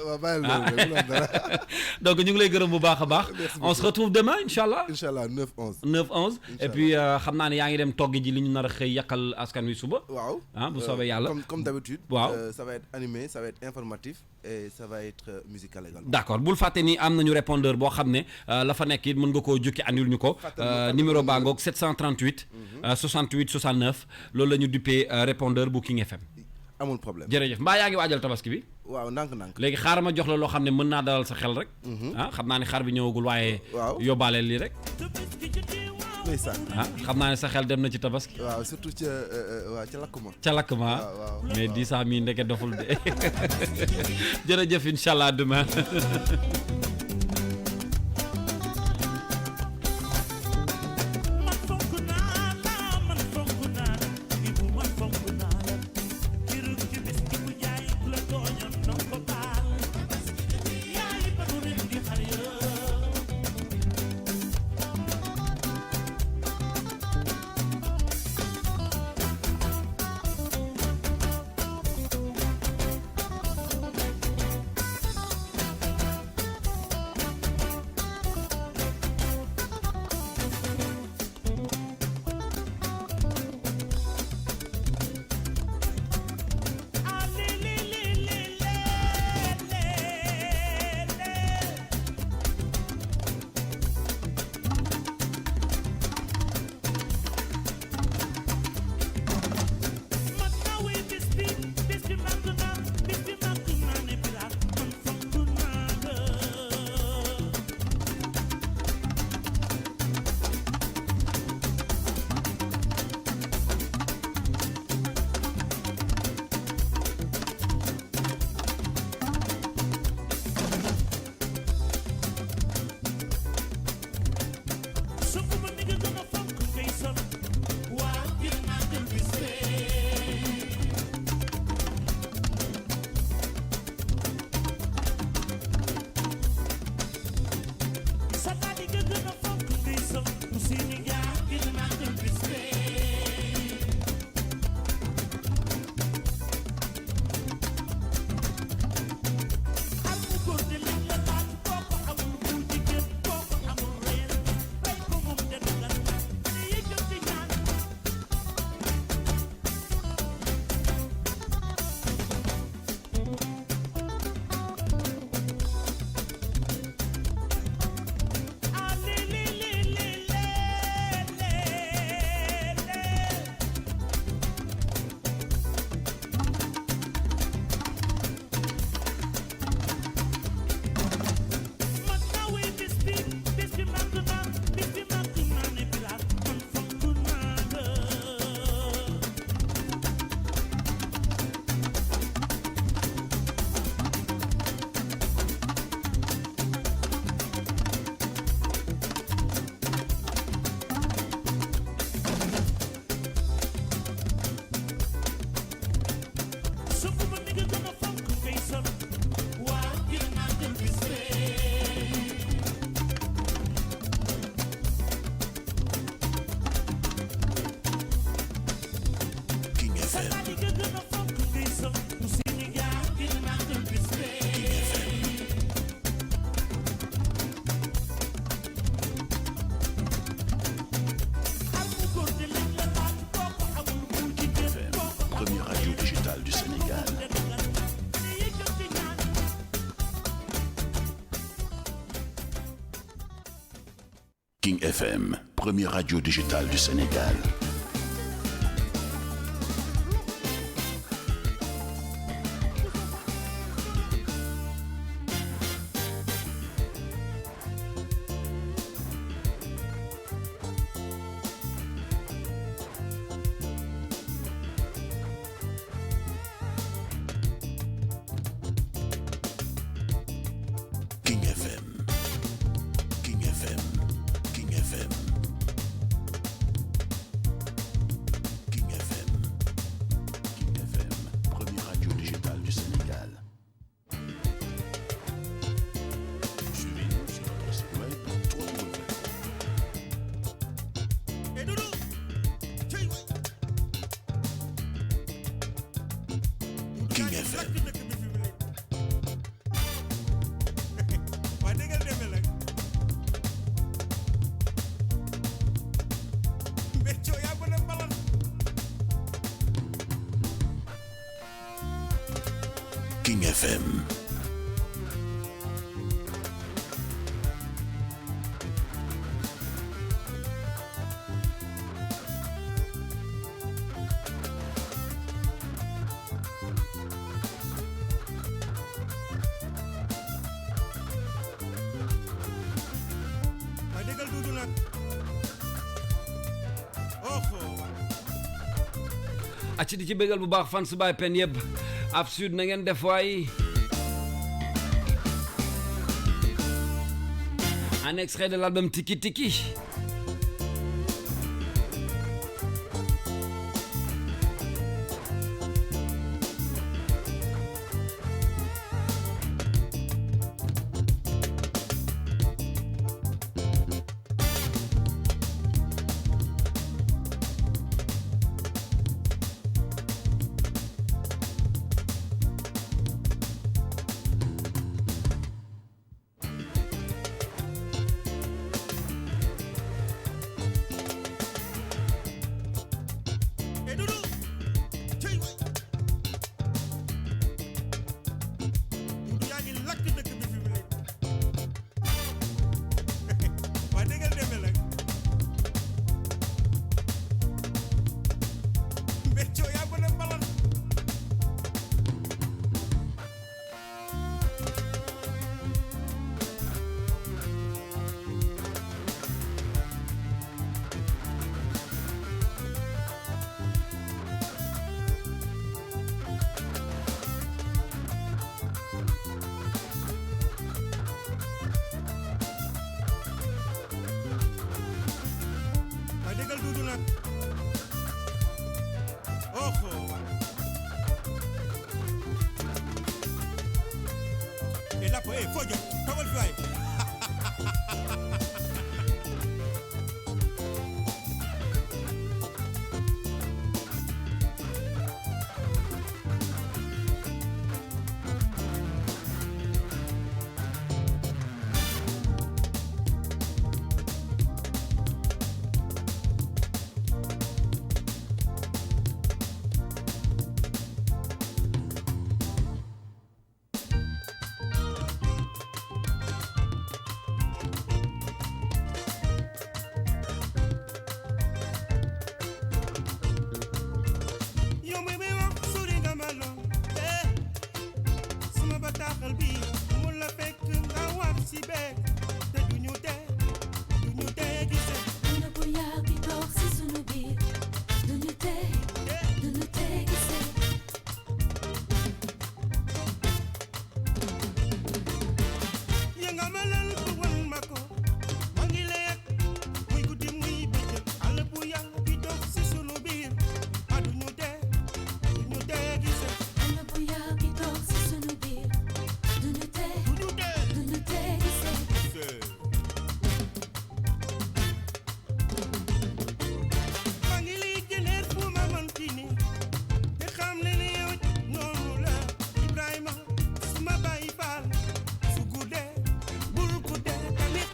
donc ñu ngi lay gërëm bu baax a baax on se retrouve demain inchallah 9-11 et puis xam naa ne yaa ngi dem togg ji li ñu nar a xëy yàqal askan wi suba waaw bu soobee yàlla comme d'habitude waaw ça va être animé ça va être informatif et ça va être musical également d'accord bul fàtte ni am nañu répondeur boo xam ne la fa nekk it mën nga koo jukki andil ñu ko numéro baa ngoog 738 68 69 loolu la ñu duppee répondeur bu King FM. amul problème jërëjëf mbaa yaa ngi waajal tabaski bi. waaw ndànk léegi xaaral ma jox la loo xam ne mën naa dalal sa xel rek. xam naa ne xar bi ñëwagul waaye. waaw yóbbaale lii rek. ndeysaan xam naa ne sa xel dem na ci tabaski. waaw surtout ca lakk ma. ca lakk ma mais Dissa mii ndeke doful de jërëjëf incha allah demain. King FM, première radio digitale du Sénégal. King FM. King FM. King FM. King FM. King FM, première radio digitale du Sénégal. Suivez-nous sur notre site web www. King FM. King FM. acci di ci bégal bu baax fan su baay pen yëpp ab sud na ngeen def waay un extrait de l'album Tiki Tiki.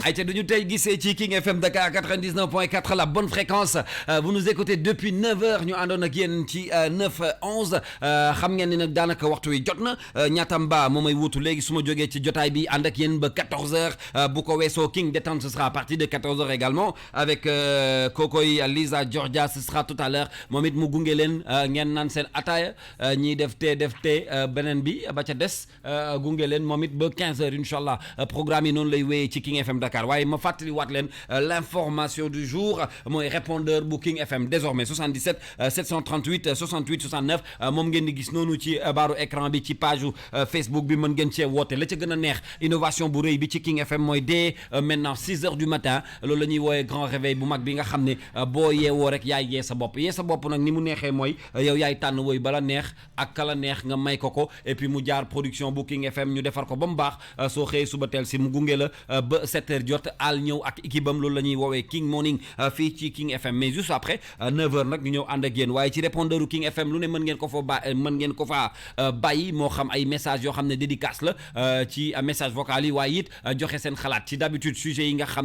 ayca duñu tey gisee ci King FM Dakar 99.4 la bonne fréquence vous nous écoutez depuis 9h ñu àndoon ak yéen ci 9-11 xam ngeen ni nag daanaka waxtu wi jot na Ñaatamba moo may wuutu léegi su ma jógee ci jotaay bi ànd ak yéen ba 14h bu ko weesoo King Détente ce sera à partir de 14h également avec Kokoy Lisa Georgia ce sera tout à l'heure moom it mu gunge leen ngeen naan seen ataaya ñiy def tee beneen bi ba ca des gunge leen moom it ba 15h incha allah programme yi noonu lay wéyee ci King FM Dakar waaye ma fàttali waat leen l'information du jour mooy répondeur bu King FM désormais 77 738 68 69 moom ngeen di gis noonu ci baaru écran bi ci page Facebook bi mën ngeen cee woote la ca gën a neex innovation bu rëy bi ci King FM mooy dès maintenant 6h du matin loolu la ñuy wooyee grand réveil bu mag bi nga xam ne boo yeewoo rek yaay yee sa bopp nag ni mu neexee mooy yow yaay tànn woy bala neex ak kala neex nga may ko et puis mu jaar production bu King FM ñu defar ko ba mu baax soo xëyee suba teel si mu gunge la ba 7h jot al ñëw ak équipe am loolu la ñuy woowee King Morning fii ci King FM mais juste après 9h nag ñu ñëw ànd ak yéen waaye ci répondeur King FM lu ne mën ngeen ko fa bàyyi moo xam ay message yoo xam ne dédicace la ci message vocal yi waaye it joxe seen xalaat ci d'habitude sujet yi nga xam